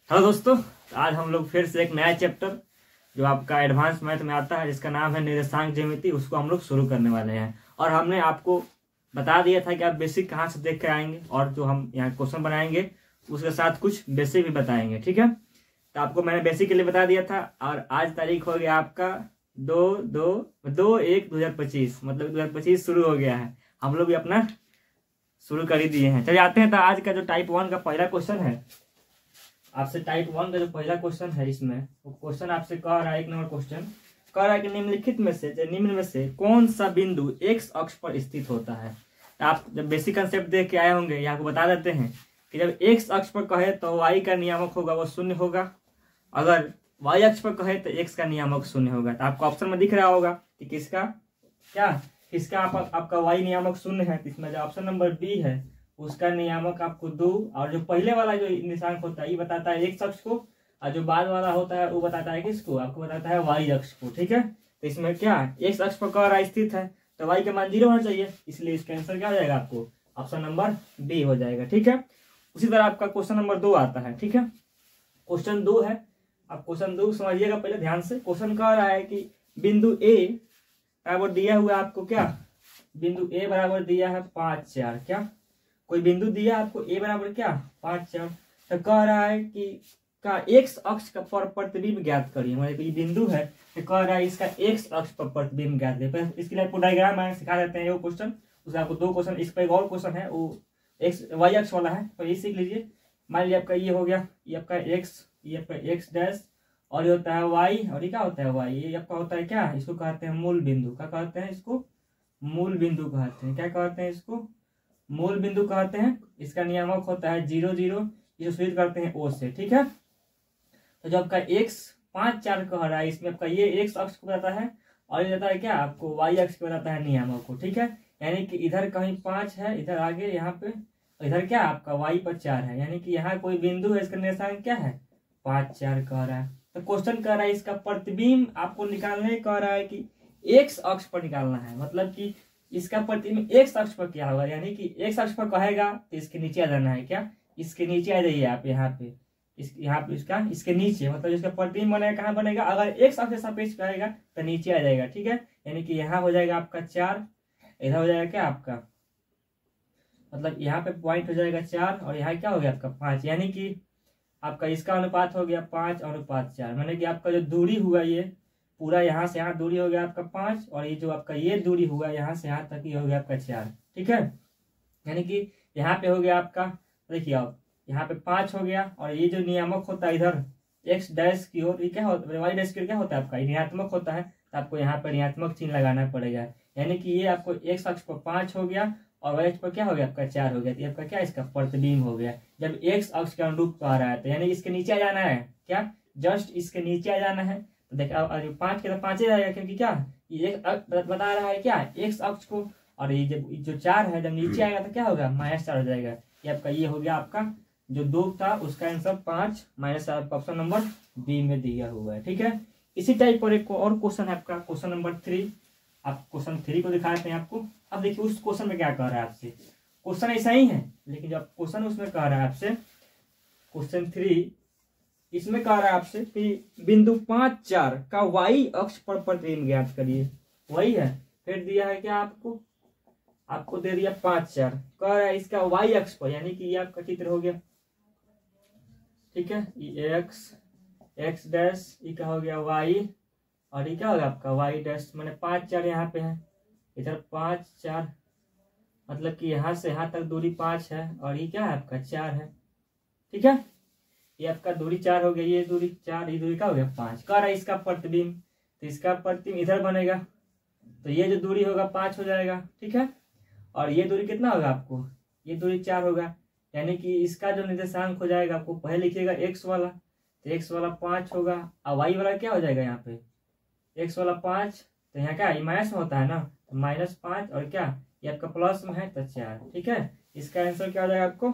Hello दोस्तों, आज हम लोग फिर से एक नया चैप्टर जो आपका एडवांस मैथ में आता है जिसका नाम है निर्देशांक ज्यामिति, उसको हम लोग शुरू करने वाले हैं। और हमने आपको बता दिया था कि आप बेसिक कहाँ से देख कर आएंगे और जो हम यहाँ क्वेश्चन बनाएंगे उसके साथ कुछ बेसिक भी बताएंगे। ठीक है, तो आपको मैंने बेसिक के लिए बता दिया था। और आज तारीख हो गया आपका 2/1/2025, मतलब 2025 शुरू हो गया है। हम लोग भी अपना शुरू कर ही दिए हैं। चलिए आते हैं। तो आज का जो टाइप 1 का पहला क्वेश्चन है, आपसे टाइप 1 का जो पहला क्वेश्चन है इसमें वो क्वेश्चन आपसे कह रहा है, एक नंबर क्वेश्चन कह रहा है कि निम्न में से कौन सा बिंदु एक्स अक्ष पर स्थित होता है। आप जब बेसिक कंसेप्ट देख के आए होंगे, यहाँ को बता देते हैं कि जब एक्स अक्ष पर कहे तो वाई का नियामक होगा वो शून्य होगा, अगर वाई अक्ष पर कहे तो एक्स का नियामक शून्य होगा। तो आपको ऑप्शन में दिख रहा होगा कि किसका आपका वाई नियामक शून्य है। तो इसमें जो ऑप्शन नंबर बी है उसका नियामक आपको 2, और जो पहले वाला जो निशांक होता है ये बताता है एक्स अक्ष को, और जो बाद वाला होता है वो बताता है किसको, आपको बताता है वाई अक्ष को। ठीक है, तो इसमें क्या एक्स अक्ष पर कह रहा स्थित है तो वाई का मान 0 होना चाहिए, इसलिए इसका आंसर क्या हो जाएगा, आपको ऑप्शन नंबर बी हो जाएगा। ठीक है, उसी तरह आपका क्वेश्चन नंबर 2 आता है। ठीक है, क्वेश्चन 2 है, आप क्वेश्चन 2 समझिएगा पहले ध्यान से। क्वेश्चन कह रहा है कि बिंदु ए बराबर दिया हुआ आपको क्या, बिंदु ए बराबर दिया है 5 4, क्या कोई बिंदु दिया आपको ए बराबर क्या 5 4, तो कह रहा है कि का एक्स अक्ष का पर प्रतिबिंब ज्ञात करिए। मतलब ये बिंदु है तो कह रहा है इसका एक्स अक्ष पर प्रतिबिंब ज्ञात करिए। इसके लिए आपको डायग्राम मैं सिखा देते हैं, वो क्वेश्चन उसका आपको 2 क्वेश्चन, इस पर एक और क्वेश्चन है वो एक्स वाई अक्ष वाला है, तो ये सीख लीजिए। मान लीजिए आपका ये हो गया, ये आपका एक्स, ये आपका एक्स डैश, और ये होता है वाई, और ये क्या होता है वाई, ये आपका होता है क्या, इसको कहते हैं मूल बिंदु। क्या कहते हैं इसको, मूल बिंदु कहते हैं। क्या कहते हैं इसको, मूल बिंदु कहते हैं। इसका नियामक होता है 0 0, इसे सूचित करते हैं ओ से। ठीक है, तो जो आपका x 5 4 कह रहा है इसमें आपका ये x अक्ष को बताता है, और ये बताता है क्या आपको y अक्ष को बताता है नियामक को। ठीक है, यानी कि इधर कहीं 5 है, इधर आगे यहाँ पे, इधर क्या आपका y पर 4 है, यानी कि यहाँ कोई बिंदु है, इसका निर्देशांक क्या है 5 4 कह रहा है। तो क्वेश्चन कह रहा है इसका प्रतिबिंब आपको निकालने कह रहा है कि x अक्ष पर निकालना है। मतलब कि इसका प्रतिबिंब एक्स अक्ष पर क्या होगा, यानी कि एक्स अक्ष पर कहेगा तो इसके नीचे आ जाना है। क्या इसके नीचे आ जाइए आप, यहाँ पे यहाँ पे इसका इसके नीचे, मतलब इसका प्रतिबिंब बनेगा कहाँ बनेगा, अगर एक्स अक्ष से सापेक्ष कहेगा तो नीचे आ जाएगा। ठीक है, यानी कि यहाँ हो जाएगा आपका 4, इधर हो जाएगा क्या आपका, मतलब यहाँ पे पॉइंट हो जाएगा 4, और यहाँ क्या हो गया आपका 5, यानी कि आपका इसका अनुपात हो गया 5:4। माने कि आपका जो दूरी हुआ ये पूरा यहाँ से यहाँ दूरी हो गया आपका 5, और ये जो आपका ये दूरी हुआ यहाँ से यहाँ तक ये हो गया आपका 4। ठीक है, यानी कि यहाँ पे हो गया आपका, देखिए आप यहाँ पे 5 हो गया, और ये जो नियामक होता है इधर एक्स डैश की ओर, ये क्या होता है वाई डैश की ओर क्या होता है आपका ऋणात्मक होता है, तो आपको यहाँ पर ऋणात्मक चिन्ह लगाना पड़ेगा। यानी कि ये आपको एक्स अक्ष पर 5 हो गया और वाई अक्ष पर क्या हो गया आपका 4 हो गया, तो आपका क्या इसका प्रतिबिंब हो गया। जब एक्स अक्ष के अनुरूप कह रहा है तो यानी इसके नीचे आ जाना है, क्या जस्ट इसके नीचे आ जाना है। तो देखा 5 के तो 5 ही रहेगा, क्योंकि क्या ये बता रहा है क्या एक्स अक्ष को, और ये जब जो 4 है जब नीचे आएगा तो क्या होगा -4 हो जाएगा। ये आपका ये हो गया आपका जो 2 था उसका आंसर 5 -4 ऑप्शन नंबर बी में दिया हुआ है। ठीक है, इसी टाइप पर एक और क्वेश्चन है आपका क्वेश्चन नंबर 3। आप क्वेश्चन 3 को दिखाते हैं आपको। अब देखिए उस क्वेश्चन में क्या कह रहा है आपसे, क्वेश्चन ऐसा ही है लेकिन जब क्वेश्चन उसमें कह रहा है आपसे, क्वेश्चन 3 इसमें कह रहा है आपसे कि बिंदु 5 4 का वाई अक्ष पर प्रतिबिंब ज्ञात करिए। वही है, फिर दिया है क्या आपको दे दिया 5 4, कह रहा है इसका वाई अक्ष पर, यानी कि ये आपका चित्र हो गया। ठीक है, ये एक्स डैश, ये क्या हो गया वाई, और ये क्या होगा आपका वाई डैश, मैंने 5 4 यहाँ पे है, इधर 5 4, मतलब कि यहाँ से यहाँ तक दूरी 5 है, और ये क्या है आपका 4 है। ठीक है, ये आपका दूरी 4 हो गया, ये दूरी 4, ये दूरी क्या हो गया 5, कह रहा है इसका प्रतिबिंब, तो इसका प्रतिबिंब इधर बनेगा, तो ये जो दूरी होगा 5 हो जाएगा। ठीक है, और ये दूरी कितना होगा आपको, ये दूरी 4 होगा, यानी कि इसका जो निर्देशांक हो जाएगा आपको पहले लिखिएगा एक्स वाला, तो एक्स वाला 5 होगा, और वाई वाला क्या हो जाएगा यहाँ पे एक्स वाला 5, तो यहाँ क्या माइनस में होता है ना, तो -5, और क्या ये आपका प्लस में है तो 4। ठीक है, इसका आंसर क्या हो जाएगा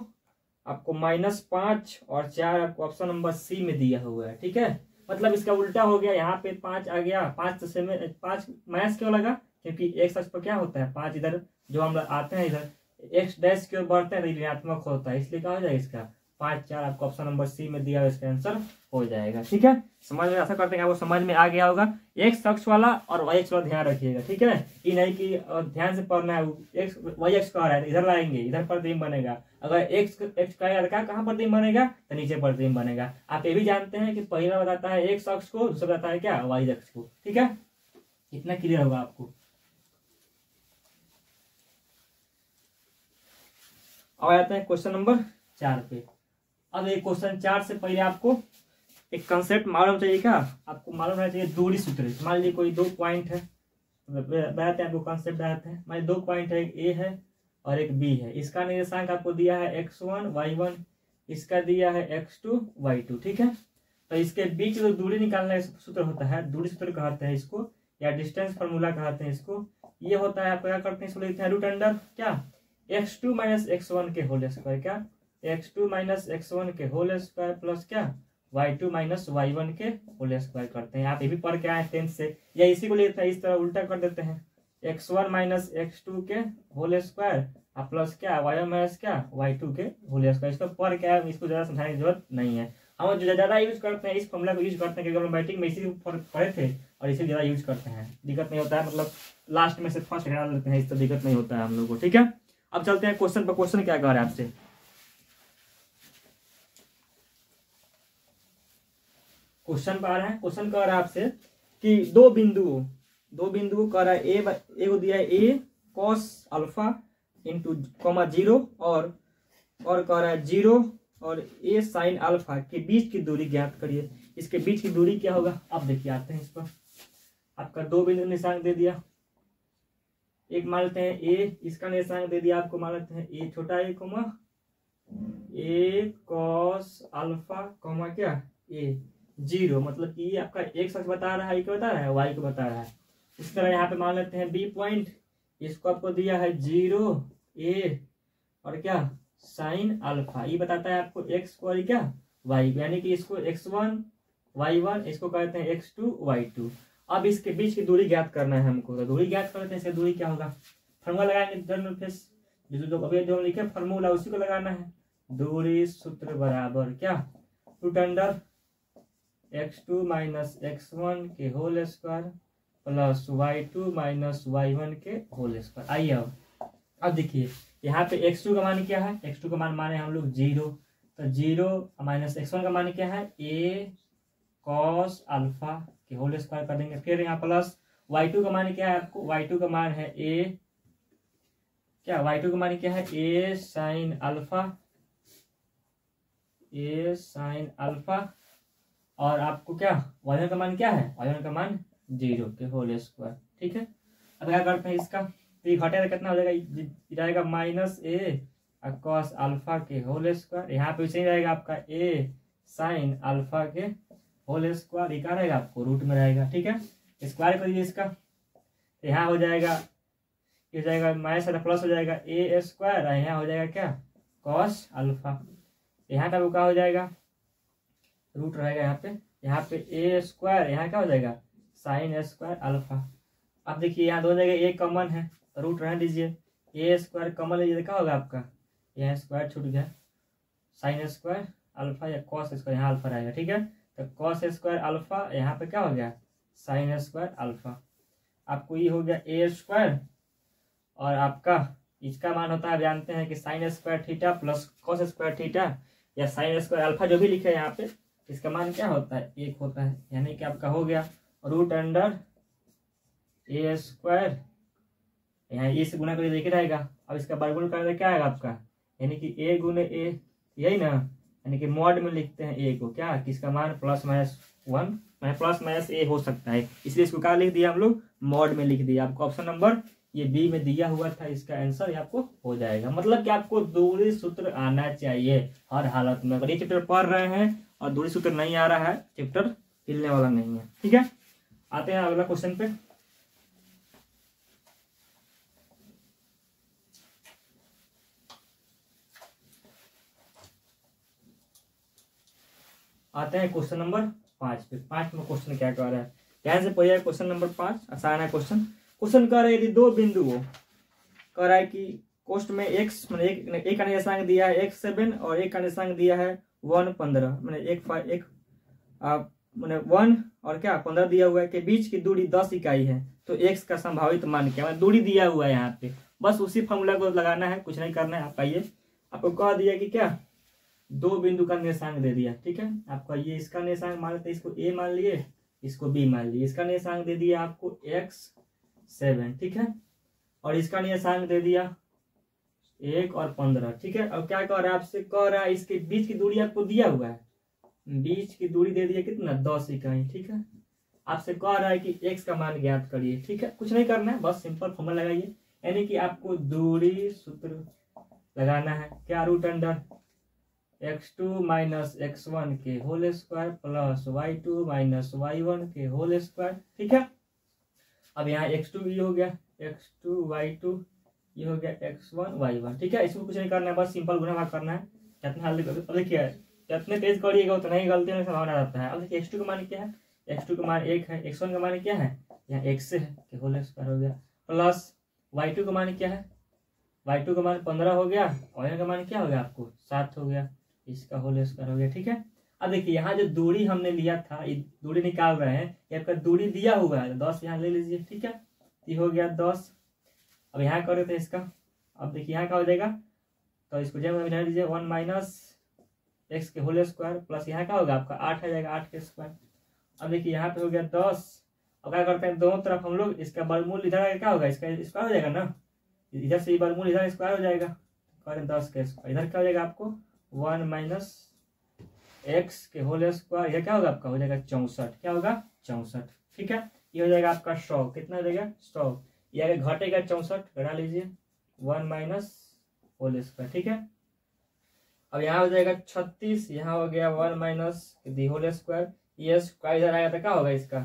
आपको -5 और 4 आपको ऑप्शन नंबर सी में दिया हुआ है। ठीक है, मतलब इसका उल्टा हो गया, यहाँ पे 5 आ गया, 5 तो से 5 माइनस क्यों लगा, क्योंकि एक्स अक्ष पर क्या होता है 5, इधर जो हम आते हैं इधर एक्स डैश की ओर बढ़ते हैं तो ऋणात्मक होता है, इसलिए क्या हो जाएगा इसका 5 4 आपको ऑप्शन नंबर सी में दिया हुआ इसका आंसर हो जाएगा। ठीक है, समझ में, आशा करते हैं आपको समझ में आ गया होगा। एक्स अक्ष वाला और वाई अक्ष वाला ध्यान रखिएगा। ठीक है, ये नहीं कि ध्यान से पढ़ना है। एक्स वाई अक्ष कह रहा है इधर लाएंगे, इधर प्रतिबिंब बनेगा। अगर एक्स एक्स का कहाँ प्रतिबिंब बनेगा, तो नीचे प्रतिबिंब बनेगा। आप ये भी जानते हैं कि पहला बताता है एक्स अक्ष को, दूसरा बताता है क्या, वाई अक्ष को। ठीक है, इतना क्लियर होगा आपको। अब आते हैं क्वेश्चन नंबर 4 पे। अब ये क्वेश्चन 4 से पहले आपको एक कंसेप्ट मालूम चाहिए। क्या आपको मालूम रहना चाहिए, दूरी सूत्र। मान लीजिए कोई 2 पॉइंट है, बताते हैं आपको कंसेप्ट बताते हैं। मान लीजिए 2 पॉइंट है, एक ए है और एक बी है। इसका निर्देशांक आपको दिया है x1 y1, इसका दिया है x2 y2। ठीक है, तो इसके बीच जो दूरी निकालने का सूत्र होता है, दूरी सूत्र कहते हैं इसको, या डिस्टेंस फार्मूला कहते हैं इसको। ये होता है, आप क्या करते हैं, इसको लिखते हैं रूट अंडर क्या, x2 माइनस x1 के होल स्क्वायर, क्या x2 माइनस x1 के होल स्क्वायर प्लस क्या y2 माइनस y1 के होल स्क्वायर करते हैं। आप ये भी पढ़ के आए 10th से, या इसी को लेते हैं इस तरह उल्टा कर देते हैं, x1 माइनस x2 के होल स्क्वायर प्लस क्या y1 माइनस क्या y2 के होल स्क्वायर। इसको पढ़ के आए, इसको ज्यादा समझाने की जरूरत नहीं है। हम जो ज्यादा यूज करते हैं इस फॉर्मूला को यूज करते हैं, क्योंकि हम बैटिंग में इसी पढ़े थे और इसे ज्यादा यूज करते हैं। दिक्कत नहीं होता है, मतलब लास्ट में से फर्स्ट हटा लेते हैं, इससे दिक्कत नहीं होता है हम लोग को। ठीक है, अब चलते हैं क्वेश्चन पर। क्वेश्चन क्या कह रहा है आपसे, क्वेश्चन पर आ रहा है। क्वेश्चन कह रहा है आपसे कि दो बिंदुओं कह रहा है, ए को दिया है ए कॉस अल्फा इंटू कॉमा 0 और कह रहा है 0 और ए साइन अल्फा के बीच की दूरी ज्ञात करिए। इसके बीच की दूरी क्या होगा, अब देखिए आते हैं इस पर। आपका 2 बिंदु निर्देशांक दे दिया, एक मान लेते हैं ए, इसका निर्देशांक दे दिया आपको, मान लेते हैं ए छोटा ए कोमा ए कॉस अल्फा कोमा क्या ए 0, मतलब कि आपका एक्स अक्ष बता रहा है, ये क्या बता रहा है, वाई को बता रहा है। इस तरह यहाँ पे मान लेते हैं बी पॉइंट, इसको आपको दिया है 0 ए और क्या साइन अल्फा, ये बताता है आपको एक्स को और क्या वाई, यानी कि इसको x1 y1, इसको कहते हैं x2 y2। अब इसके बीच की दूरी ज्ञात करना है हमको, तो दूरी ज्ञात करते हैं। इसका दूरी क्या होगा, फार्मूला लगाएंगे, जर्नल फेस जो अभी जो लिखे फार्मूला उसी को लगाना है। दूरी सूत्र बराबर क्या, root under x2 minus x1 के whole square plus y2 minus y1 के होल स्क्वायर। आइए अब देखिए यहाँ पे x2 का मान क्या है, x2 का मान माने हम लोग 0, तो 0 माइनस x1 का मान क्या है, a कॉस अल्फा के होल स्क्वायर कर देंगे। फिर यहाँ प्लस y2 का मान क्या है आपको, y2 का मान है a क्या, y2 का मान क्या है a साइन अल्फा, और आपको क्या y1 का मान क्या है, y1 का मान 0 के होल स्क्वायर। ठीक है, अब क्या करते हैं इसका, तो ये घटेगा कितना हो जाएगा, जाएगा माइनस ए कॉस अल्फा के होल स्क्वायर। यहाँ पे वैसे रहेगा आपका ए साइन अल्फा के होल स्क्वायर, ये क्या रहेगा आपको रूट में रहेगा। ठीक है, स्क्वायर करिए इसका, यहाँ हो जाएगा, ये जाएगा माइनस प्लस हो जाएगा ए स्क्वायर, यहाँ हो जाएगा क्या कॉस अल्फा, यहाँ का क्या हो जाएगा रूट रहेगा यहाँ पे ए स्क्वायर, यहाँ क्या हो जाएगा साइन स्क्वायर अल्फा। अब देखिए यहाँ दो जगह ए कॉमन है, तो रूट रहने दीजिए, ए स्क्वायर कॉमन लीजिए, क्या होगा आपका, यहाँ स्क्वायर छूट गया, साइन स्क्वायर अल्फा या कॉस स्क्वायर, यहाँ अल्फा रहेगा। ठीक है, तो कॉस स्क्वायर अल्फा, यहाँ पे क्या हो गया साइन स्क्वायर अल्फा। आपको ये हो गया ए स्क्वायर, और आपका इसका मान होता है, जानते हैं कि sine square theta plus cos square theta या साइन स्क्वायर अल्फा, जो भी लिखे हैं यहाँ पे, इसका मान क्या होता है 1 होता है, यानी कि आपका हो गया रूट अंडर ए स्क्वायर, यहाँ ए से गुना करके देखे रहेगा। अब इसका वर्गमूल करने क्या आएगा आपका, यानी कि ए गुने ए, यही ना, यानी कि मॉड में लिखते हैं ए को क्या, किसका मान प्लस माइनस 1, प्लस माइनस ए हो सकता है, इसलिए इसको क्या लिख दिया हम लोग, मॉड में लिख दिया। आपको ऑप्शन नंबर ये बी में दिया हुआ था, इसका आंसर आपको हो जाएगा। मतलब कि आपको दूरी सूत्र आना चाहिए हर हालत में। अगर ये चैप्टर पढ़ रहे हैं और दूरी सूत्र नहीं आ रहा है, चैप्टर हिलने वाला नहीं है। ठीक है, आते हैं अगला क्वेश्चन पे। आते हैं क्वेश्चन नंबर 5 पे। 5 में क्वेश्चन क्या कह रहा है, ध्यान से पढ़िए। क्वेश्चन नंबर 5 आसान है क्वेश्चन। क्वेश्चन कह रहा है यदि दो बिंदुओं, कह रहा है कि कोष्ट में एक्स मैंने एक का निर्देशांक दिया है x7 और एक का निर्देशांक दिया है 1 15 मैंने एक मैंने 1 और क्या 15 दिया हुआ है के बीच की दूरी 10 इकाई है, तो x का संभावित मान क्या है, दूरी दिया हुआ है यहाँ पे, बस उसी फॉर्मूला को लगाना है, कुछ नहीं करना है। आप आइए आपको कह दिया कि क्या 2 बिंदु का निर्देशांक दे दिया, ठीक है। आपका ये इसका निर्देशांक मान लेते हैं, इसको a मान लिए, इसको b मान लिए, इसका निर्देशांक दे दिया आपको x7, ठीक है, और इसका निर्देशांक दे दिया 1 और 15, ठीक है। अब क्या कह रहा है आपसे, कह रहा है इसके बीच की दूरी आपको दिया हुआ है, बीच की दूरी दे दिया कितना 10 इकाई, ठीक है। आपसे कह रहा है कि x का मान ज्ञात करिए, ठीक है, कुछ नहीं करना है, बस सिंपल फॉर्मूला लगाइए, यानी कि आपको दूरी सूत्र लगाना है, क्या root under x2 minus x1 के whole square plus y2 minus y1 के होल स्क्वायर, ठीक है। अब यहाँ x2 ये हो गया x2 y2 ये हो गया x1 y1, ठीक है। इसमें कुछ नहीं करना है, बस सिंपल गुणा भाग करना है, जितना हल्दी देखिए जितने तेज करिएगा उतना ही गलती होने की संभावना रहता है। अब देखिए x2 का मान क्या है, x2 का मान 1 है, x1 का मान क्या है, यहाँ x से है कि होल स्क्वायर हो गया, प्लस y2 का मान क्या है, y2 का मान 15 हो गया, और यहाँ का मान क्या हो गया आपको 7 हो गया, इसका होल स्क्वायर हो गया, ठीक है। अब देखिए यहाँ जो दूरी हमने लिया था, ये दूरी निकाल रहे हैं, ये आपका दूरी दिया हुआ है 10, यहाँ ले लीजिए, ठीक है, ये हो गया 10। अब यहाँ कर देते हैं इसका, अब देखिए यहाँ क्या हो जाएगा, तो इसको जब बना लीजिए 1 माइनस x के होल स्क्वायर प्लस यहाँ क्या होगा आपका 8 आ जाएगा 8 के स्क्वायर। अब देखिए यहाँ पे हो गया 10। अब क्या करते हैं दोनों तरफ हम लोग इसका वर्गमूल इधर आगे क्या होगा, इसका स्क्वायर हो जाएगा ना, इधर से वर्गमूल इधर स्क्वायर हो जाएगा, करें 10 के स्क्वायर, इधर क्या हो जाएगा आपको 1 माइनस x के होल स्क्वायर, यह क्या होगा आपका हो जाएगा 64, क्या होगा 64, ठीक है। ये हो जाएगा आपका 100, कितना हो जाएगा 100, ये आगे घटेगा 64, घटा लीजिए 1 माइनस होल स्क्वायर, ठीक है। अब यहाँ हो जाएगा 36, यहाँ हो गया 1 माइनस दी होल स्क्वायर, ये स्क्वायर इधर आएगा तो क्या होगा इसका,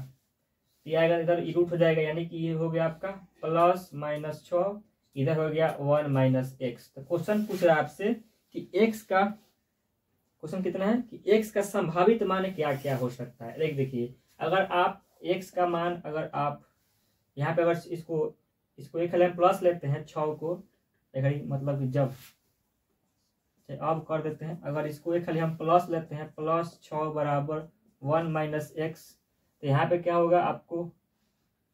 ये आएगा इधर रूट हो जाएगा, यानी कि ये हो गया आपका प्लस माइनस 6, इधर हो गया 1 माइनस एक्स। तो क्वेश्चन पूछ रहा है आपसे कि x का क्वेश्चन कितना है कि x का संभावित मान क्या क्या हो सकता है। एक देखिए अगर आप x का मान अगर आप यहाँ पे अगर इसको एक खाली प्लस लेते हैं 6 को, मतलब कि जब अब कर देते हैं, अगर इसको एक खाली हम प्लस लेते हैं प्लस 6 बराबर 1 माइनस एक्स, तो यहाँ पे क्या होगा आपको,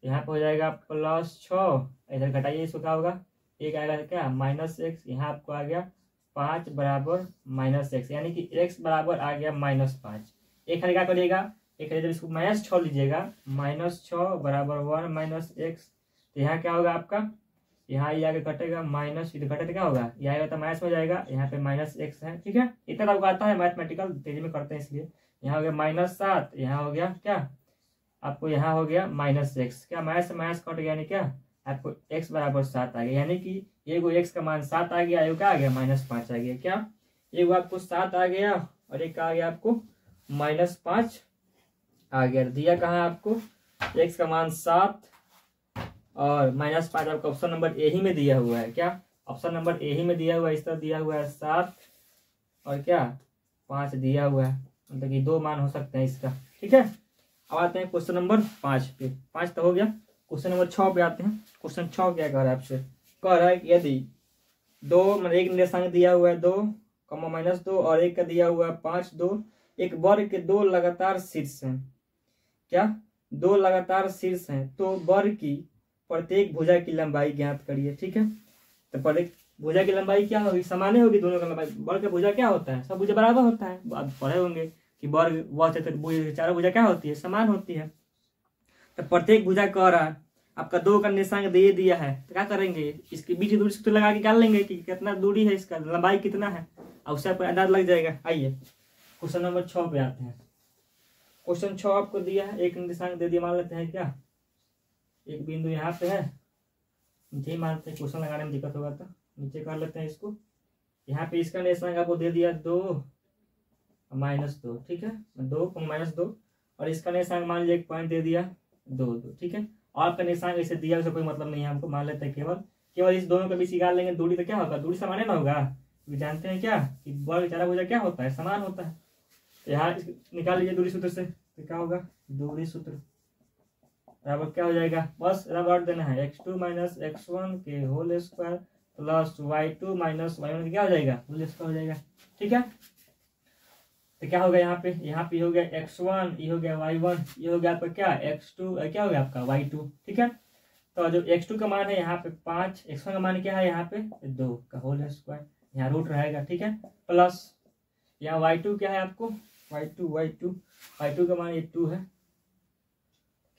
यहाँ पे हो जाएगा प्लस 6, इधर घटाइए इसको क्या होगा, एक आएगा क्या माइनस एक्स, यहाँ आपको आ गया 5 बराबर माइनस एक्स, यानी कि x बराबर आ गया -5। एक खाली क्या करिएगा, एक खाली इसको -6 लीजिएगा, -6 बराबर 1 माइनस एक्स, तो यहाँ क्या होगा आपका, यहाँ ये आगे कटेगा माइनस, इधर कटे तो क्या होगा, ये आएगा तो माइनस में जाएगा, यहाँ पे -x है, ठीक है। इतना आपको आता है मैथमेटिकल, तेजी में करते हैं इसलिए। यहाँ हो गया -7, यहाँ हो गया क्या आपको, यहाँ हो गया -x, क्या माइनस से माइनस कट गया, यानी क्या आपको x बराबर 7 आ गया, यानी कि एगो x का मान 7 आ गया, एगो क्या आ गया -5 आ गया, क्या एगो आपको 7 आ गया और एक आ गया आपको -5 आ गया। दिया कहाँ आपको x का मान 7 और -5, आपका ऑप्शन नंबर ए ही में दिया हुआ है, क्या ऑप्शन नंबर ए ही में दिया हुआ है, इस तरह दिया हुआ है 7 और क्या 5 दिया हुआ है, मतलब कि 2 मान हो सकते हैं इसका, ठीक है। अब आते हैं क्वेश्चन नंबर 5 पे, 5 तो हो गया। क्वेश्चन नंबर 6 पे आते हैं। क्वेश्चन 6 क्या कह रहा है आपसे, कह रहा है कि यदि 2 मतलब एक निर्देशांक दिया हुआ है 2, -2 और एक का दिया हुआ है 5, 2, एक वर्ग के 2 लगातार शीर्ष हैं, क्या 2 लगातार शीर्ष हैं, तो वर्ग की प्रत्येक भुजा की लंबाई ज्ञात करिए, ठीक है। तो प्रत्येक भुजा की लंबाई क्या होगी, समान होगी दोनों की लंबाई। वर्ग का भुजा क्या होता है, सब भुजा बराबर होता है, आप पढ़े होंगे कि वर्ग वह चारों भुजा क्या होती है, समान होती है। तो प्रत्येक भुजा कह रहा है आपका 2 का निर्देशांक दे दिया है, तो क्या करेंगे, इसके बीच की दूरी सूत्र लगा के निकाल लेंगे कि कितना दूरी है, इसका लंबाई कितना है, और उससे आपको अंदाज लग जाएगा। आइए क्वेश्चन नंबर 6 पे आते हैं। क्वेश्चन 6 आपको दिया है, एक निर्देशांक दे दिया, मान लेते हैं क्या एक बिंदु यहाँ पे है, नीचे मानते हैं, क्वेश्चन लगाने में दिक्कत होगा तो नीचे कर लेते हैं इसको। यहाँ पे इसका निर्देशांक आपको दे दिया 2 -2, ठीक है, 2 -2, और इसका निर्देशांक मान लीजिए एक पॉइंट दे दिया 2, ठीक है। और आपका निर्देशांक ऐसे दिया उससे कोई मतलब नहीं है, हमको मान लेते हैं केवल इस दोनों के बीच निकाल लेंगे दूरी, तो क्या होगा दूरी समान ना होगा, जानते हैं क्या कि वर्ग चारा भुजा क्या होता है, समान होता है। तो यहाँ निकाल लीजिए दूरी सूत्र से, तो क्या होगा दूरी सूत्र बराबर क्या हो जाएगा, बस रब देना है x2 - x1 के whole square plus y2 minus y1 क्या हो जाएगा, होल स्क्वायर हो जाएगा। ठीक है, तो क्या हो गया यहाँ पे हो गया x1, ये हो गया y1, ये हो गया आपका क्या x2, क्या हो गया आपका y2। ठीक है, तो जो x2 का मान है यहाँ पे 5, x1 का मान क्या है यहाँ पे 2 का होल स्क्वायर, यहाँ रूट रहेगा। ठीक है, प्लस यहाँ y2 क्या है आपको y2 का मान ये 2 है,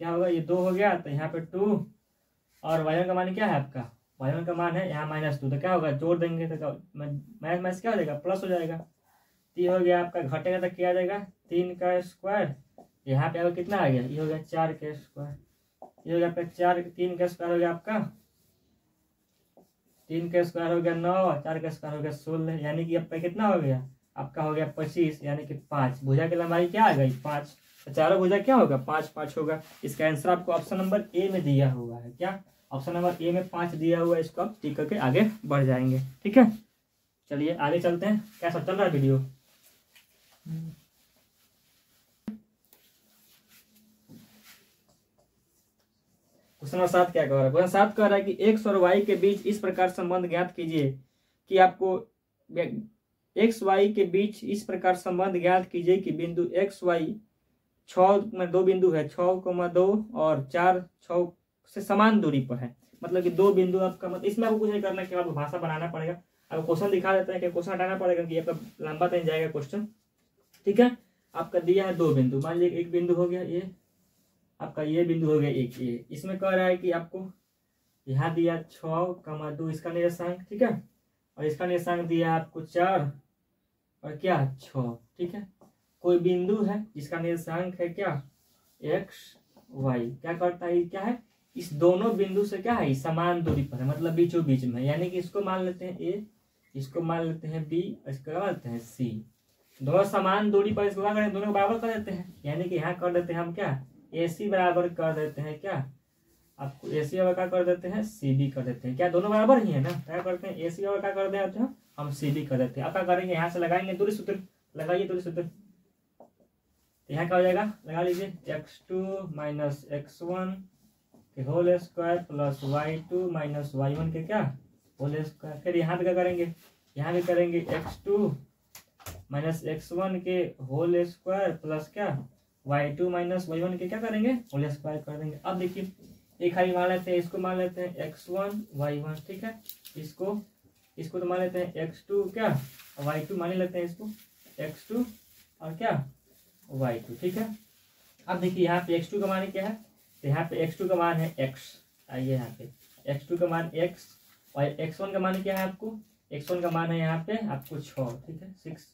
क्या होगा ये 2 हो गया, तो यहाँ पे 2 और y1 का मान क्या है आपका, y1 का मान है यहाँ -2, तो क्या होगा जोड़ देंगे तो माइनस क्या हो जाएगा प्लस हो जाएगा। तो ये हो गया आपका, घटेगा तो क्या आ जाएगा 3 का स्क्वायर, यहाँ पे आपका कितना आ गया, ये हो गया 4 का स्क्वायर, ये हो गया आपका 3 का स्क्वायर हो गया आपका 3 का स्क्वायर हो गया 9, 4 का स्क्वायर हो गया 16, यानी कि आपका कितना हो गया, आपका हो गया 25, यानी कि 5 भुजा की लंबाई क्या आ गई 5, तो चारों भुजा क्या होगा 5 5 होगा। इसका आंसर आपको ऑप्शन नंबर ए में दिया हुआ है, क्या ऑप्शन नंबर ए में 5 दिया हुआ है, इसको आप टिक करके आगे बढ़ जाएंगे। ठीक है, चलिए आगे चलते हैं, कैसा चल रहा है वीडियो। क्वेश्चन नंबर 7 क्या कह रहा है, क्वेश्चन 7 कह रहा है कि x और y के बीच इस प्रकार संबंध ज्ञात कीजिए कि आपको x y के बीच इस प्रकार संबंध ज्ञात कीजिए कि बिंदु x y 6 में 2 बिंदु है 6,2 और 4 6 से समान दूरी पर है, मतलब कि 2 बिंदु आपका, मतलब इसमें आपको कुछ नहीं करना कि आपको भाषा बनाना पड़ेगा, आपको क्वेश्चन दिखा देते हैं कि क्वेश्चन हटाना पड़ेगा कि आपका लंबा तो नहीं जाएगा क्वेश्चन। ठीक है, आपका दिया है 2 बिंदु, मान लीजिए एक बिंदु हो गया ये आपका, ये बिंदु हो गया एक, ये इसमें कह रहा है कि आपको यहाँ दिया 6,2 इसका निर्देशांक। ठीक है, और इसका निर्देशांक दिया आपको 4 और क्या 6। ठीक है, कोई बिंदु है जिसका निर्देशांक है क्या x y, क्या करता है क्या है, इस दोनों बिंदु से क्या है समान दूरी पर है, मतलब बीचों बीच में, यानी कि इसको मान लेते हैं a, इसको मान लेते हैं b, इसको मान लेते हैं c, दोनों समान दूरी पर, इसको क्या करें दोनों को बराबर कर देते हैं, यानी कि यहाँ कर देते हैं हम क्या AC बराबर कर देते हैं, क्या आपको AC बराबर क्या कर देते हैं CB कर देते हैं, क्या दोनों बराबर ही है ना, क्या करते हैं AC बराबर क्या कर देते हैं हम CB कर देते हैं। अब क्या करेंगे यहाँ से लगाएंगे दूरी सूत्र, लगाइए दूरी सूत्र, यहाँ क्या हो जाएगा लगा लीजिए x2 माइनस x1 के whole square plus y2 minus y1 के क्या होल स्क्वायर। फिर यहाँ पे क्या करेंगे, यहाँ भी करेंगे x2 माइनस x1 के होल स्क्वायर प्लस क्या y2 माइनस y1 के क्या करेंगे होल स्क्वायर कर देंगे। अब देखिए एक खाली मान लेते हैं, इसको मान लेते हैं x1 y1। ठीक है, इसको तो मान लेते हैं x2 क्या y2 मान लेते हैं, इसको x2 और क्या y2। ठीक है, अब देखिए यहाँ पे x2 का मान क्या है, तो यहाँ पे x2 का मान है x, आइए यहाँ पे x2 का मान x और x1 का मान क्या है आपको, x1 का मान है यहाँ पे आपको 6। ठीक है, 6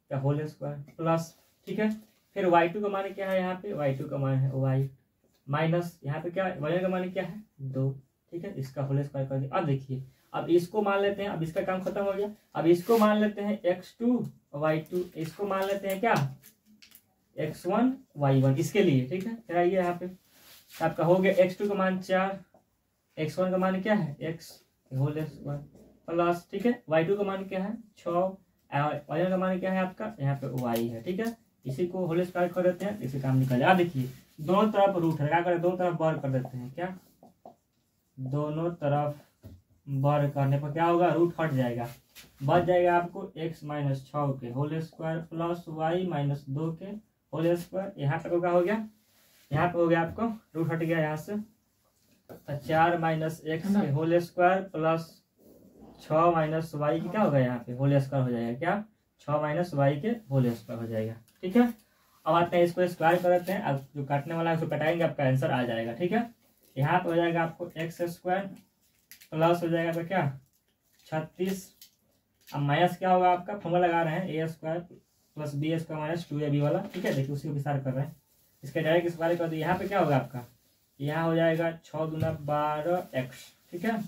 का होल स्क्वायर प्लस, ठीक है, फिर y2 का मान क्या है, यहाँ पे y2 का मान है y माइनस यहाँ पे क्या y1 का मान क्या है 2। ठीक है, इसका होल स्क्वायर कर दिया। अब देखिए अब इसको मान लेते हैं, अब इसका काम खत्म हो गया, अब इसको मान लेते हैं x2 y2, इसको मान लेते हैं क्या x1 y1 इसके लिए। ठीक है, फिर आइए यहाँ पे आपका हो गया x2 का मान 4, x1 का मान क्या है x होल स्क्वायर प्लस, ठीक है, y2 का मान क्या है 6, y1 का मान क्या है आपका यहाँ पे y है। ठीक है, इसी को होल स्क्वायर कर देते हैं, इसी काम निकल जाए। अब देखिए दोनों तरफ रूट है, क्या करें दोनों तरफ बर कर देते हैं, क्या दोनों तरफ बर करने पर क्या होगा रूट हट जाएगा, बच जाएगा आपको x माइनस 6 के whole square plus y minus 2 के होल स्क्वायर। यहाँ पे क्या हो गया, यहाँ पे हो गया आपको रूट हट गया यहाँ से, 4 माइनस x के whole square plus 6 minus y की क्या होगा यहाँ पे होल स्क्वायर हो जाएगा, क्या 6 माइनस y के होल स्क्वायर हो जाएगा। ठीक है, अब आते हैं इसको स्क्वायर कर देते हैं, अब जो काटने वाला है उसको कटाएंगे, आपका आंसर आ जाएगा। ठीक है, यहाँ पे हो जाएगा आपको एक्स स्क्वायर प्लस हो जाएगा तो क्या 36, अब माइनस क्या होगा आपका फॉर्मूला लगा रहे हैं a square plus B square minus 2ab वाला। ठीक है, देखिए उसी को विस्तार कर रहे हैं, इसका डायरेक्ट स्क्वायर कर दिए, यहाँ पे क्या होगा आपका यहाँ हो जाएगा 6 दूना 12x। ठीक है,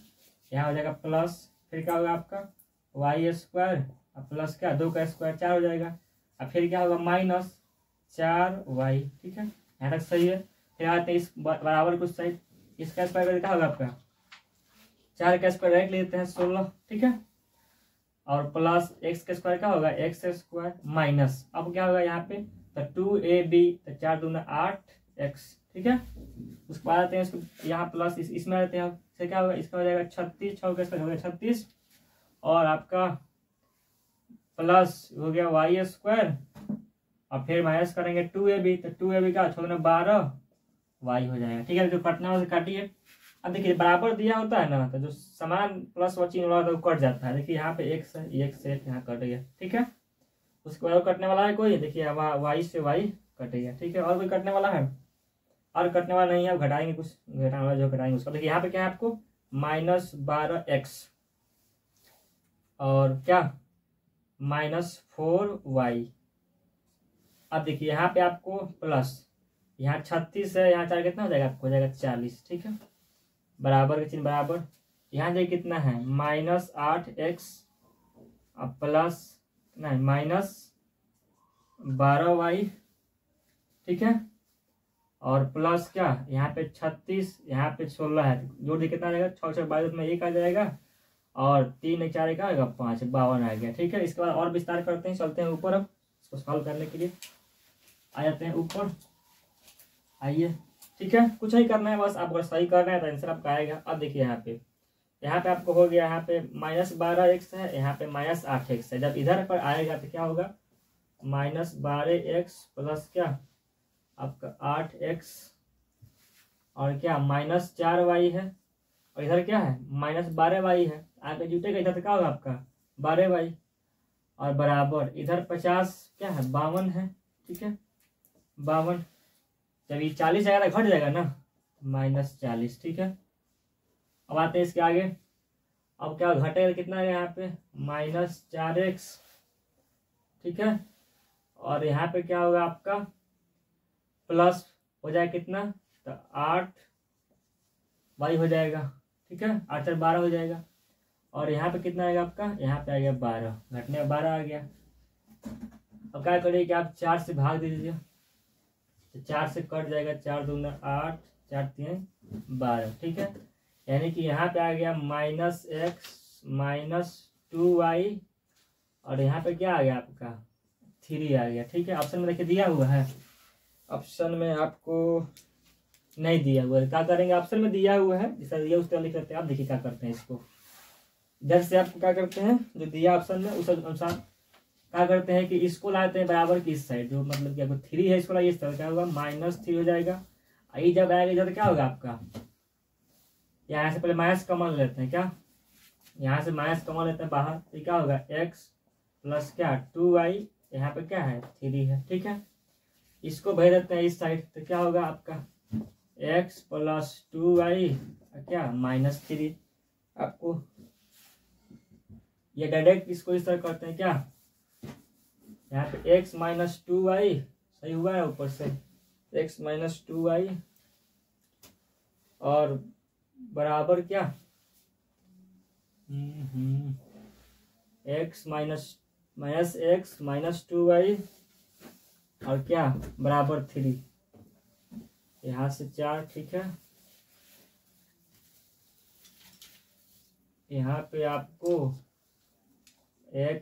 यहाँ हो जाएगा प्लस, फिर क्या होगा आपका y स्क्वायर प्लस क्या 2 का स्क्वायर 4 हो जाएगा, अब फिर क्या होगा माइनस 4y। ठीक है, यहाँ तक सही है। फिर आते हैं इस बराबर कुछ साइड, इसका स्क्वायर क्या होगा आपका 4 का स्क्वायर डायरेक्ट लेते हैं 16। ठीक है, और प्लस x का स्क्वायर क्या होगा x स्क्वायर माइनस, अब क्या होगा यहाँ पे तो 2ab, तो 4 दूना 8 एक्स, ठीक है। उसके बाद आते हैं इसको यहाँ प्लस इसमें आते हैं, इससे क्या होगा, इसका हो जाएगा 36, 6 इसका हो गया 36, और आपका प्लस हो गया वाई स्क्वायर, और फिर माइनस करेंगे 2ab, तो 2ab का 12 वाई हो जाएगा, ठीक है। जो कटना है उसे काटिए। अब देखिए बराबर दिया होता है ना, तो जो समान प्लस व चिन्ह वाला होता है वो कट जाता है। देखिए यहाँ पे एक्स है, एक से यहाँ कट गया, ठीक है। उसके बाद कटने वाला है कोई, देखिए वाई से वाई कटेगा, ठीक है। और कोई कटने वाला है, और कटने वाला नहीं है, अब घटाएंगे कुछ, घटाने वाला जो घटाएंगे उसका। देखिए यहाँ पे क्या है आपको -12x और क्या -4y। अब देखिए यहाँ पे आपको प्लस, यहाँ 36 है, यहाँ 4 कितना हो जाएगा आपको, हो जाएगा 40, ठीक है। बराबर के चिन्ह बराबर, यहाँ देखिए कितना है -8x अब प्लस नहीं -12y, ठीक है। और प्लस क्या यहाँ पे 36, यहाँ पे 16 है, जोड़ दे कितना आ जाएगा 6 6 22 में 1 आ जाएगा, और 3 4 1 आएगा 5 52 आ गया, ठीक है। इसके बाद और विस्तार करते हैं, चलते हैं ऊपर। अब इसको सॉल्व करने के लिए आ जाते हैं ऊपर, आइए, ठीक है। कुछ नहीं करना है, बस आप अगर सही कर रहे हैं तो आंसर आपका आएगा। अब देखिए यहाँ पे आपको हो गया, यहाँ पे -12x है, यहाँ पे -8x है। जब इधर पर आएगा तो क्या होगा, -12x प्लस क्या आपका 8x और क्या -4y है, और इधर क्या है -12y है, आगे जुटेगा इधर तो क्या होगा आपका 12y, और बराबर इधर 50 क्या है 52 है, ठीक है 52। जब ये 40 आएगा तो घट जाएगा ना -40, ठीक है। अब आते हैं इसके आगे, अब क्या घटेगा कितना है यहाँ पे -4x, ठीक है। और यहाँ पे क्या होगा आपका प्लस हो जाएगा कितना, तो 8y हो जाएगा, ठीक है। 8 4 12 हो जाएगा, और यहाँ पे कितना आएगा आपका, यहाँ पे आ गया 12, घटने में 12 आ गया। अब क्या करिए कि आप 4 से भाग दे दीजिए, तो 4 से कट जाएगा, 4 दूना 8, 4 3 12, ठीक है। यानी कि यहाँ पे आ गया -x -2y, और यहाँ पे क्या आ गया आपका 3 आ गया, ठीक है। ऑप्शन में देखिए दिया हुआ है, ऑप्शन में आपको नहीं दिया हुआ है, क्या करेंगे, ऑप्शन में दिया हुआ है जैसा दिया उस तरह लिख लेते हैं। आप देखिए क्या करते हैं, इसको इधर से आप क्या करते हैं, जो दिया ऑप्शन में उस अनुसार क्या करते हैं कि इसको लाते हैं बराबर की इस साइड, जो मतलब कि आपको 3 है इसको लाइए इस तरह, क्या होगा -3 हो जाएगा। आई जब आएगा इधर क्या होगा आपका, यहाँ से पहले माइनस कॉमन लेते हैं, क्या यहाँ से माइनस कॉमन लेते हैं बाहर, तो क्या होगा x प्लस क्या 2y, यहाँ पे क्या है 3 है, ठीक है। इसको भेज देते हैं इस साइड, तो क्या होगा आपका x प्लस 2y क्या -3। आपको ये डायरेक्ट इसको इस तरह करते हैं, क्या यहाँ पे x -2y सही हुआ है, ऊपर से x -2y और बराबर क्या x -2y और क्या बराबर 3, यहाँ से 4, ठीक है। यहाँ पे आपको x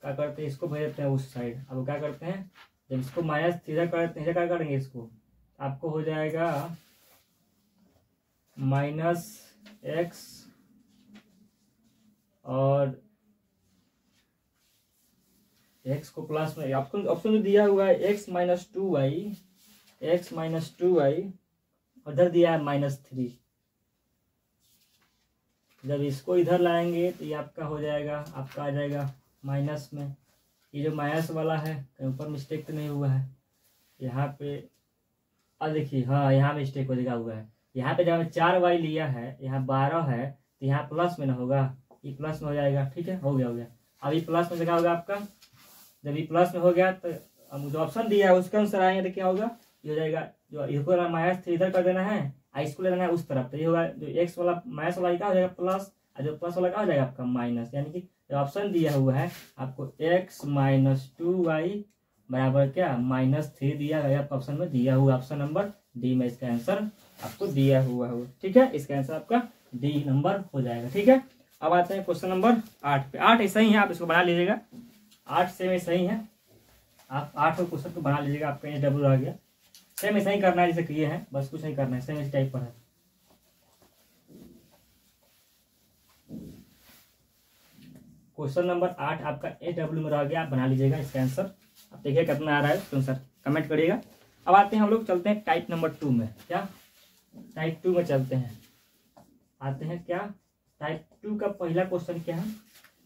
क्या करते हैं, इसको भेज देते हैं उस साइड। अब क्या करते हैं, जब इसको -3 करते हैं, क्या करेंगे इसको, आपको हो जाएगा -x और x को प्लस में, ऑप्शन जो दिया हुआ है x -2y उधर दिया है -3। जब इसको इधर लाएंगे तो ये आपका हो जाएगा, आपका आ जाएगा माइनस में। ये जो माइनस वाला है कहीं ऊपर मिस्टेक तो नहीं हुआ है यहाँ पे, अब देखिए हाँ यहाँ मिस्टेक हो जाएगा हुआ है। यहाँ पे जब 4y लिया है, यहाँ 12 है, तो यहाँ प्लस में ना होगा, ये प्लस में हो जाएगा, ठीक है। हो गया। अब ये प्लस में क्या होगा आपका, जब ये प्लस में हो गया तो अब जो ऑप्शन दिया है उसके अनुसार आएंगे तो क्या होगा, ये हो जाएगा, जो इसको -3 इधर कर देना है, इसको ले लेना है उस तरफ, तो ये होगा जो x वाला माइनस वाला क्या हो जाएगा प्लस, और जो प्लस वाला क्या हो जाएगा आपका माइनस। यानी कि जो ऑप्शन दिया हुआ है आपको x -2y बराबर क्या -3 दिया गया, आपका ऑप्शन में दिया हुआ, ऑप्शन नंबर डी में इसका आंसर आपको दिया हुआ है, ठीक है। इसका आंसर आपका डी नंबर हो जाएगा, ठीक है। अब आते हैं क्वेश्चन नंबर 8 पे। 8 ऐसा ही है, आप इसको बना लीजिएगा, 8 से में सही है, आप 8 क्वेश्चन को बना लीजिएगा, आपका HW आ गया। सेम ऐसा ही करना है जैसे किए हैं, बस कुछ नहीं करना है, सेम इस टाइप पर है। क्वेश्चन नंबर 8 आपका AW में रह गया, आप बना लीजिएगा इसका आंसर। आप देखिए कितना आ रहा है तो आंसर कमेंट करिएगा। अब आते हैं हम लोग, चलते हैं टाइप नंबर 2 में। क्या टाइप 2 में चलते हैं, आते हैं क्या टाइप 2 का पहला क्वेश्चन क्या है,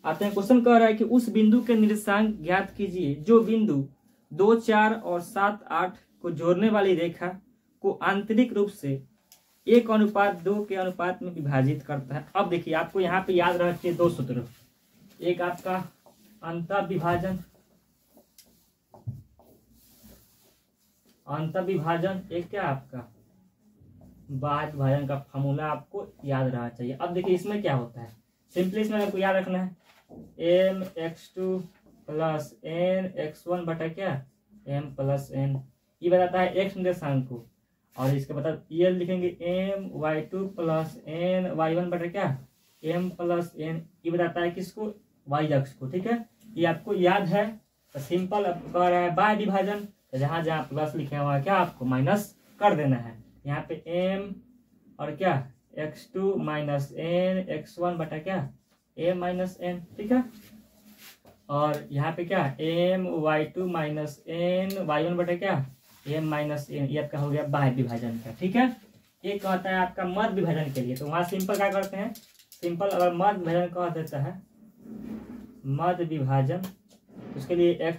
आते हैं। क्वेश्चन कह रहा है कि उस बिंदु के निर्देशांक ज्ञात कीजिए जो बिंदु 2, 4 और 7, 8 को जोड़ने वाली रेखा को आंतरिक रूप से 1:2 के अनुपात में विभाजित करता है। अब देखिए आपको यहाँ पे याद रखना चाहिए 2 सूत्र, एक आपका अंतःविभाजन, एक क्या आपका बाह्य विभाजन का फॉर्मूला आपको याद रहना चाहिए। अब देखिए इसमें क्या होता है, सिंपली इसमें आपको याद रखना है mx2 प्लस nx1 बटा क्या m प्लस n, ये बताता है x निर्देशांक को, और इसके बता ये लिखेंगे my2 प्लस ny1 बटा क्या m प्लस n, ये बताता है किसको, y अक्ष को। ठीक है, ये आपको याद है तो सिंपल अब कह रहा है बाह्य विभाजन, तो जहां जहां प्लस लिखा हुआ है क्या आपको माइनस कर देना है। यहाँ पे m और क्या x2 माइनस n x1 बटा क्या m माइनस n। ठीक है, और यहाँ पे क्या my2 माइनस n y1 बटा क्या m माइनस n, ये आपका हो गया बाह्य विभाजन का। ठीक है, ये कहता है आपका मध्य विभाजन के लिए, तो वहां सिंपल क्या करते हैं, सिंपल अगर मध्य विभाजन कह देता है मध्य विभाजन, उसके लिए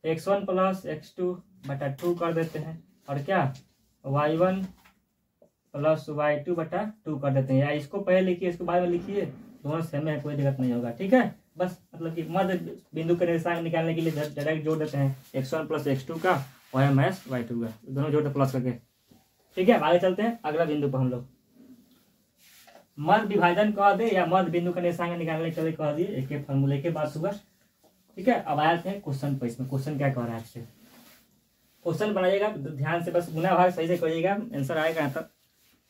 x1 प्लस x2 बटा 2 कर देते हैं, और क्या y1 प्लस y2 बटा 2 कर देते हैं, या इसको पहले लिखिए इसको बाद में लिखिए, दोनों सेम है, कोई दिक्कत नहीं होगा। ठीक है, बस मतलब कि मध्य बिंदु के निर्देशांक निकालने के लिए डायरेक्ट जोड़ देते हैं x1 प्लस x2 का और माइनस y2 का, दोनों जोड़ते प्लस करके। ठीक है, आगे चलते हैं अगला बिंदु पर। हम लोग मध्य विभाजन कह दे या मध्य बिंदु का निर्देशांक निकालने के लिए कह दिए, एक एक फॉर्मूले के बाद हुआ। ठीक है, अब आते हैं क्वेश्चन पर। इसमें क्वेश्चन क्या कह रहा है आपसे, क्वेश्चन बनाइएगा ध्यान से, बस गुना भाग सही से करिएगा, आंसर आएगा यहाँ तक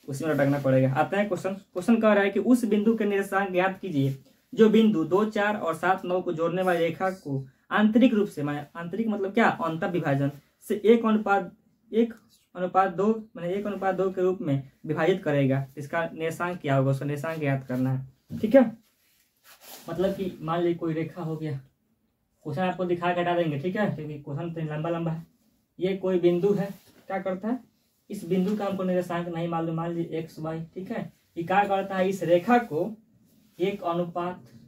उसी में रटना पड़ेगा। आता है क्वेश्चन, क्वेश्चन कह रहा है कि उस बिंदु के निर्देशांक ज्ञात कीजिए जो बिंदु 2, 4 और 7, 9 को जोड़ने वाली रेखा को आंतरिक रूप से, माने आंतरिक मतलब क्या अंतर विभाजन से 1:2 माने 1:2 के रूप में विभाजित करेगा। इसका निर्देशांक क्या होगा, उसका निर्देशांक ज्ञात करना है। ठीक है, मतलब कि मान लीजिए कोई रेखा हो गया, क्वेश्चन आपको दिखा के हटा देंगे। ठीक है, क्योंकि क्वेश्चन तो लंबा लंबा है। ये कोई बिंदु है, क्या करता है, इस बिंदु का हमको निर्देशांक नहीं मालूम, मान लीजिए x y। ठीक है, ये क्या करता है, इस रेखा को 1:,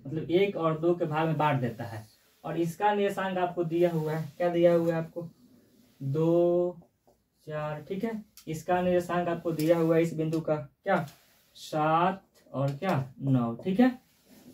मतलब 1 और 2 के भाग में बांट देता है, और इसका निर्देशांक आपको दिया हुआ है, क्या दिया हुआ है आपको 2, 4। ठीक है, इसका निर्देशांक आपको दिया हुआ है इस बिंदु का क्या 7 और क्या 9। ठीक है,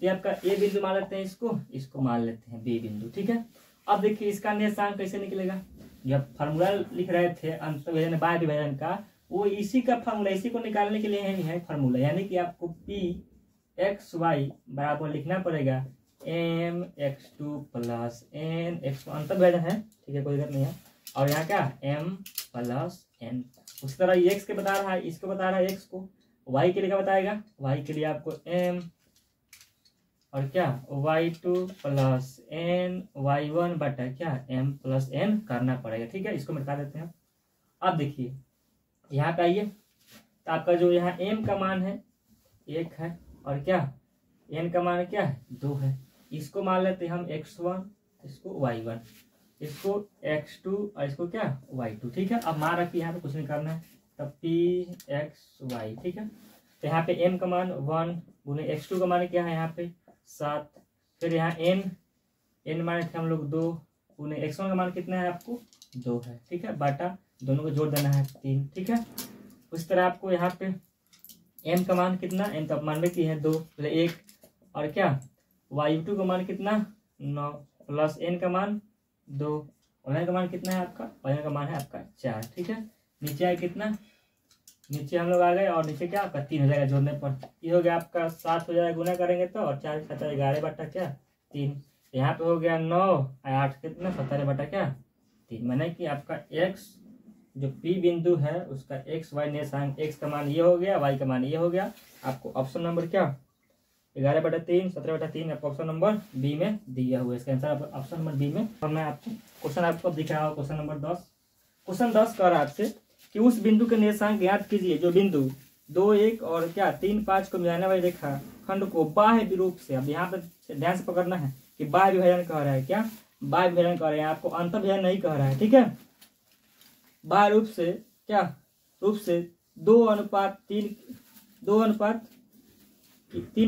ये आपका ए बिंदु मान लेते हैं, इसको मान लेते हैं बी बिंदु। ठीक है, अब देखिए इसका निर्देशांक कैसे निकलेगा, जब फार्मूला लिख रहे थे अंतर्विभाजन बाह्य विभाजन का, वो इसी का फार्मूला, इसी को निकालने के लिए है फार्मूला, यानी कि आपको p(x,y) बराबर लिखना पड़ेगा mx2 प्लस nx1, अंतर्विभाजन है। ठीक है, कोई दिक्कत नहीं है, और यहाँ क्या m प्लस n। उसी तरह ये x के बता रहा है, इसको बता रहा है x को, y के लिए क्या बताएगा, y के लिए आपको m और क्या y2 प्लस n y1 बटा क्या m प्लस n करना पड़ेगा। ठीक है, इसको मिटा देते हैं। अब देखिए यहाँ पे आइए, तो आपका जो यहाँ m का मान है 1 है, और क्या n का मान क्या है 2 है, इसको मान लेते हैं हम x1, इसको y1, इसको x2 और इसको क्या y2। ठीक है, अब मान रखिए यहाँ पे कुछ नहीं करना है, तब p(x,y). ठीक है, तो यहाँ पे m का मान 1 गुने x2 का मान क्या है यहाँ पे 7, फिर यहाँ n मान थे हम लोग 2 गुने x1 का मान कितना है आपको 2 है। ठीक है, बाटा दोनों को जोड़ देना है 3। ठीक है, उस तरह आपको यहाँ पे m का मान कितना, m तो मान में की है 2 मतलब 1, और क्या y2 का मान कितना 9 प्लस n का मान 2, और n का मान कितना है आपका, y का मान है आपका 4। ठीक है, नीचे आए कितना, नीचे हम लोग आ गए, और नीचे क्या आपका 3 हो जाएगा जोड़ने पर, ये हो गया आपका 7 हो जाएगा गुना करेंगे तो, और 4 7 11 बटा क्या 3, यहाँ पे हो गया 9 8 कितना 17 बटा क्या 3, माने कि आपका x जो p बिंदु है उसका x y निर्देशांक, x का मान ये हो गया, y का मान ये हो गया। आपको ऑप्शन नंबर क्या 11/3 17/3 आपको ऑप्शन नंबर बी में दिया हुआ है, इसका आंसर ऑप्शन नंबर बी में। और मैं आपको क्वेश्चन आपको दिख रहा हूँ, क्वेश्चन नंबर 10 क्वेश्चन 10 कह रहा है आपसे कि उस बिंदु के निर्देशांक ज्ञात कीजिए जो बिंदु 2, 1 और क्या 3, 5 को मिलाने वाली रेखा खंड को बाह्य रूप से, अब यहाँ पे ध्यान से पकड़ना है कि बाह्य विभाजन कह रहा है, क्या बाह्य विभाजन कह रहे हैं, आपको अंतर विभाजन नहीं कह रहा है, ठीक है। बाह्य रूप से क्या रूप से 2:3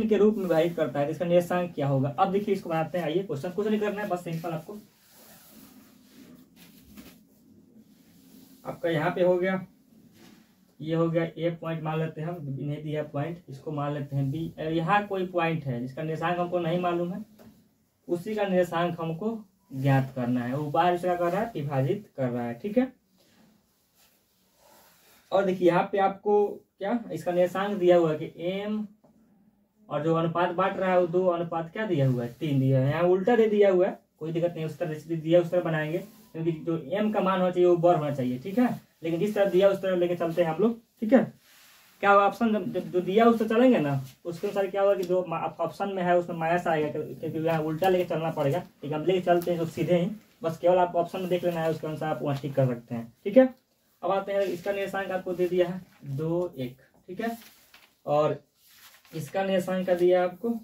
के रूप में विभाजित करता है, इसका निर्देशांक क्या होगा। अब देखिए इसको बनाते हैं, आइए क्वेश्चन कुछ नहीं करना है, बस सिंपल आपको आपका यहाँ पे हो गया, ये हो गया ए पॉइंट मान लेते हैं हम, नहीं दिया पॉइंट, इसको मान लेते हैं बी। यहाँ कोई पॉइंट है जिसका निर्देशांक हमको नहीं मालूम है, उसी का निर्देशांक हमको ज्ञात करना है, वो बाहर से क्या कर रहा है, विभाजित कर रहा है, ठीक है। और देखिए यहाँ पे आपको क्या इसका निर्देशांक दिया हुआ है कि एम, और जो अनुपात बांट रहा है वो 2 अनुपात क्या दिया हुआ है 3 दिया है, यहाँ उल्टा दे दिया हुआ है, कोई दिक्कत नहीं, उस तरह दिया उस तरह बनाएंगे, क्योंकि जो एम का मान होना चाहिए वो बर होना चाहिए, ठीक है। लेकिन जिस तरह दिया उस तरह लेके चलते हैं हम लोग, ठीक है। क्या होगा ऑप्शन जो दिया उस तरह चलेंगे ना, उसके अनुसार क्या होगा कि जो आपका ऑप्शन में है उसमें माइनस आएगा, क्योंकि यहाँ उल्टा लेके चलना पड़ेगा, लेकिन हम लेके चलते हैं जो सीधे ही, बस केवल आपको ऑप्शन में देख लेना है, उसके अनुसार आप वहाँ ठीक कर सकते हैं, ठीक है। अब आते हैं, इसका निर्देशांक आपको दे दिया है 2, 1, ठीक है, और इसका निर्देशांक का दिया आपको,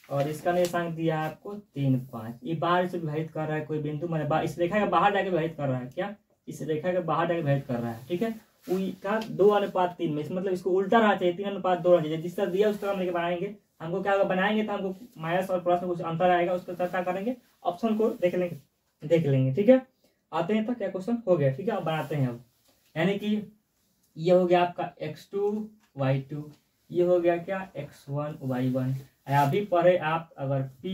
और इसका निर्देशांक दिया है आपको 3, 5। ये बाहर से विभाजित कर रहा है कोई बिंदु, मैंने इस रेखा के बाहर जाके विभाजित कर रहा है, क्या इस रेखा के बाहर जाके विभाजित कर रहा है, ठीक है। का 2:3 में, मतलब इसको उल्टा रहना चाहिए, 3:2 रहना चाहिए, जिस तरह दिया उस तरह हम लेके बनाएंगे। हमको क्या होगा, बनाएंगे तो हमको माइनस और प्लस में कुछ अंतर आएगा, उसको क्या करेंगे, ऑप्शन को देख लेंगे, ठीक है। आते हैं तो क्या क्वेश्चन हो गया, ठीक है। अब बनाते हैं अब, यानी कि ये हो गया आपका x2 y2, ये हो गया क्या x1 y1। अभी पढ़े आप, अगर p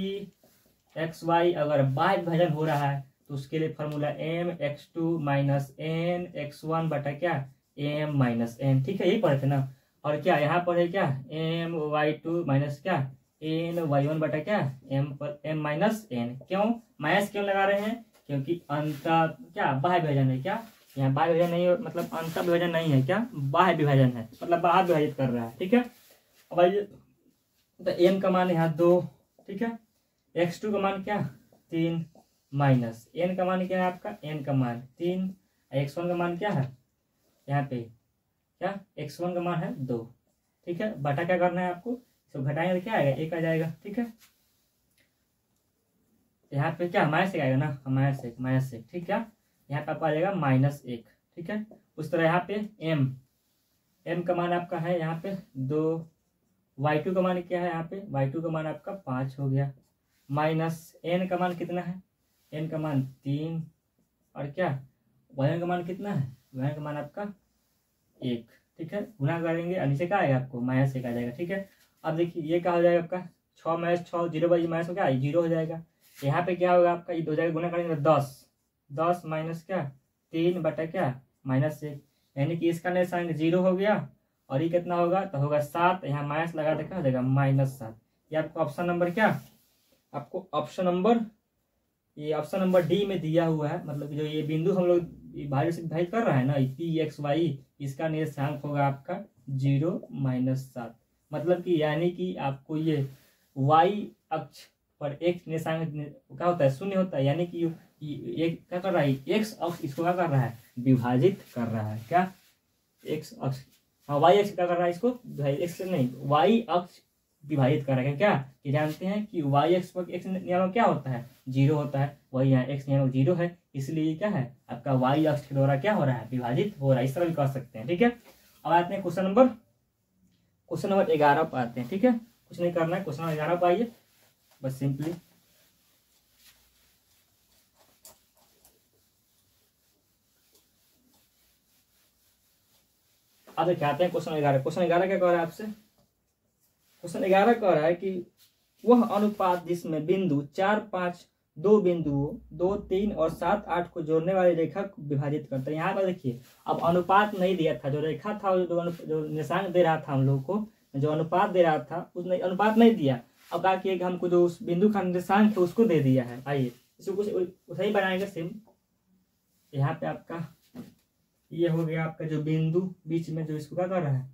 x y अगर बाह्य विभाजन हो रहा है तो उसके लिए formula m x2 minus n x1 बटा क्या m माइनस n, ठीक है, यही पढ़े थे ना। और क्या यहाँ पर है क्या m y2 माइनस क्या n y1 बटा क्या m माइनस n। क्यों माइनस क्यों लगा रहे हैं, क्योंकि अंतर क्या बाह्य विभाजन है, क्या यहाँ बाह्य विभाजन नहीं है, मतलब अंतर विभाजन नहीं है, क्या बाह्य विभाजन है, मतलब बाहर विभाजित कर रहा है, ठीक है। अब आइए तो m का मान यहाँ 2, ठीक है, x2 का मान क्या 3 माइनस n का मान क्या है आपका n का मान 3, x1 का मान क्या है यहाँ पे क्या x1 का मान है 2, ठीक है। बटा क्या करना है आपको, इसको घटाएंगे तो क्या आएगा 1 आ जाएगा, ठीक है। यहाँ पे क्या माइनस 1 आएगा ना, माइनस 1, ठीक है। यहाँ पे आपको आ जाएगा -1, ठीक है। उस तरह यहाँ पे m का मान आपका है यहाँ पे 2, y2 का मान क्या है यहाँ पे y2 का मान आपका 5 हो गया, माइनस n का मान कितना है n का मान 3, और क्या y1 का मान कितना है y1 का मान आपका 1, ठीक है। गुना करेंगे और नीचे क्या आएगा आपको -1 आ जाएगा, ठीक है। अब देखिए ये क्या हो जाएगा आपका 6 माइनस 6 0 बाई माइनस हो क्या 0 हो जाएगा। यहाँ पे क्या होगा आपका ये 2 जगह गुना करेंगे 10 माइनस क्या 3 बटा क्या -1, यानी कि इसका निर्देशांक 0 हो गया, और ये कितना होगा तो होगा 7, यहाँ माइनस लगा देगा हो जाएगा -7। ये आपको ऑप्शन नंबर क्या आपको ऑप्शन नंबर डी में दिया हुआ है, मतलब जो ये बिंदु हम लोग बाहर से विभाजित कर रहा है ना p(x,y), इसका निर्देशांक होगा आपका 0 -7। मतलब कि यानी कि आपको ये y अक्ष पर x निर्देशांक क्या होता है 0 होता है, यानी कि ये क्या कर रहा है x अक्ष इसको क्या कर रहा है विभाजित कर रहा है, क्या x अक्ष हाँ y अक्ष क्या कर रहा है इसको x नहीं y अक्ष विभाजित कर रहा है, क्या कि जानते हैं कि y अक्ष पर x नियामक क्या होता है 0 होता है, वही यहाँ x नियामक 0 है, इसलिए क्या है आपका y अक्ष के द्वारा क्या हो रहा है विभाजित हो रहा है, इस तरह भी कर सकते हैं, ठीक है। अब आते हैं क्वेश्चन नंबर 11 पर आते हैं, ठीक है, कुछ नहीं करना है, क्वेश्चन नंबर 11 पर आइए, बस सिंपली अब देखिए आते हैं क्वेश्चन 11 क्या कह रहा है आपसे, क्वेश्चन 11 कह रहा है कि वह अनुपात जिसमें बिंदु 4, 5 दो बिंदुओं 2, 3 और 7, 8 को जोड़ने वाली रेखा को विभाजित करता है। यहाँ पर देखिए अब अनुपात नहीं दिया था, जो रेखा था जो निशान दे रहा था हम लोग को, जो अनुपात दे रहा था उसने अनुपात नहीं दिया। अब क्या किया कि हमको जो उस बिंदु का निर्देशांक है उसको दे दिया है। आइए इसको कुछ उसे ही बनाएंगे सेम। यहाँ पे आपका ये हो गया आपका जो बिंदु बीच में जो इसको क्या कर रहा है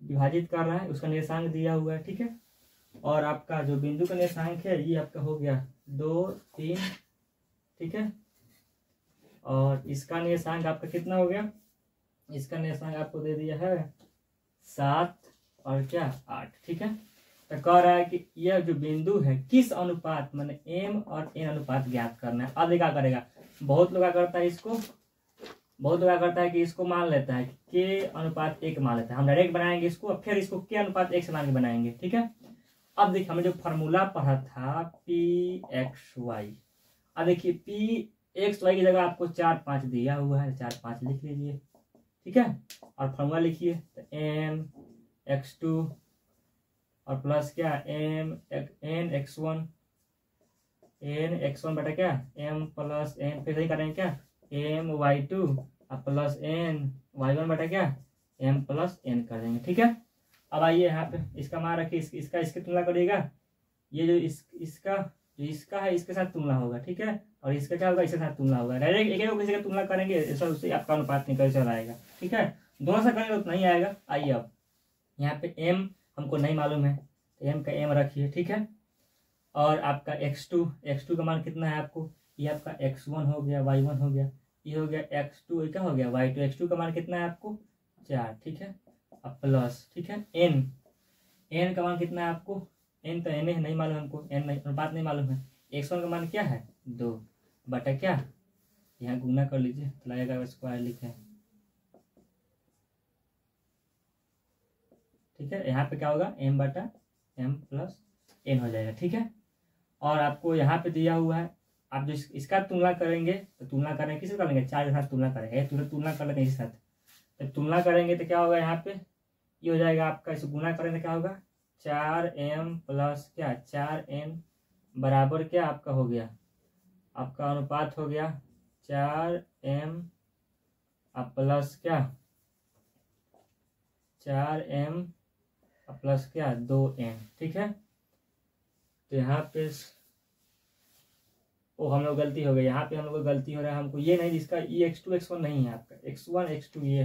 विभाजित कर रहा है, उसका निर्देशांक दिया हुआ है, ठीक है। और आपका जो बिंदु का निर्देशांक है ये आपका हो गया 2, 3, ठीक है। और इसका निर्देशांक आपका कितना हो गया, इसका निर्देशांक आपको दे दिया है 7 और क्या 8। ठीक है, तो कह रहा है कि यह जो बिंदु है किस अनुपात माने m और n अनुपात ज्ञात करना है। अब क्या करेगा, बहुत लोग क्या करता है इसको, बहुत लोग क्या करता है कि इसको मान लेता है k अनुपात 1 मान लेता है। हम डायरेक्ट बनाएंगे इसको और फिर इसको k अनुपात 1 से मान के बनाएंगे। ठीक है, अब देखिए हमने जो फॉर्मूला पढ़ा था pxy, अब देखिए pxy की जगह आपको 4 5 दिया हुआ है, 4 5 लिख लीजिए। ठीक है, और फॉर्मूला लिखिए तो m x2 और प्लस क्या n x1 बटा क्या m प्लस n, फिर सही करेंगे क्या m y2 और प्लस n y1 बटा क्या m प्लस n कर देंगे। ठीक है, अब आइए यहाँ पे इसका मान रखिए, इसका इसकी तुलना करिएगा, ये जो इसका है इसके साथ तुलना होगा। ठीक है, और इसका क्या होगा, इसके साथ तुलना होगा। डायरेक्ट एक किसी का तुलना करेंगे ऐसा, उससे आपका अनुपात निकल चल आएगा। ठीक है, दोनों से करेंगे तो नहीं आएगा। आइए अब यहाँ पे m हमको नहीं मालूम है तो m का m रखिए। ठीक है, और आपका x2 का मान कितना है आपको, ये आपका x1 हो गया, y1 हो गया, ये हो गया x2, क्या हो गया y2। x2 का मान कितना है आपको 4। ठीक है, अब प्लस, ठीक है n का मान कितना है आपको, n तो n है नहीं मालूम हमको, n नहीं अनुपात नहीं मालूम है। x1 का मान क्या है 2 बटा क्या, यहाँ गुना कर लीजिए तो लगेगा स्क्वायर लिखे। ठीक है, यहाँ पे क्या होगा m बटा m प्लस n हो जाएगा। ठीक है, और आपको यहाँ पे दिया हुआ है, आप जो इसका तुलना करेंगे तो तुलना करेंगे किससे करेंगे, 4 के साथ तुलना करेंगे, तुलना कर लेंगे इसके साथ। तो तुलना करेंगे तो क्या होगा, यहाँ पे ये हो जाएगा आपका, इसे गुना करेंगे क्या होगा 4m प्लस क्या 4n बराबर क्या आपका हो गया, आपका अनुपात हो गया 4m प्लस क्या 4m प्लस क्या 2n। ठीक है, तो यहाँ पे हम लोग गलती हो गई, यहाँ पे हम लोग गलती हो रहा है, हमको ये नहीं, जिसका ये x2 x1 नहीं है, आपका x1 x2 ये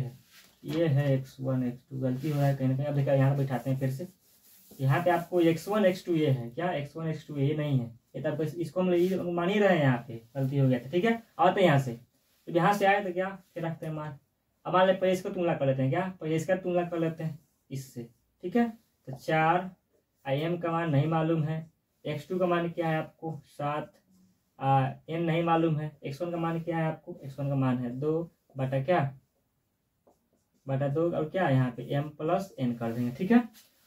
है x1 x2, गलती हो रहा है कहीं ना कहीं। अब देखा यहाँ बैठाते हैं फिर से, यहाँ पे आपको x1 x2 ये है क्या, x1 x2 ये नहीं है, ये तो आपको इसको हम मान ही रहे हैं, यहाँ पे गलती हो गया था। ठीक है, आते हैं यहाँ से, तो यहाँ से आए तो क्या फिर रखते हैं मान। अब मान लें पहले इसको तुलना कर लेते हैं, क्या पहले इसका तुलना कर लेते हैं इससे। ठीक है, तो 4 im का मान नहीं मालूम है, x2 का मान क्या है आपको 7, n नहीं मालूम है, x1 का मान क्या है आपको, x1 का मान है 2 बटा क्या बटा 2 और क्या यहाँ पे m प्लस n कर देंगे। ठीक है,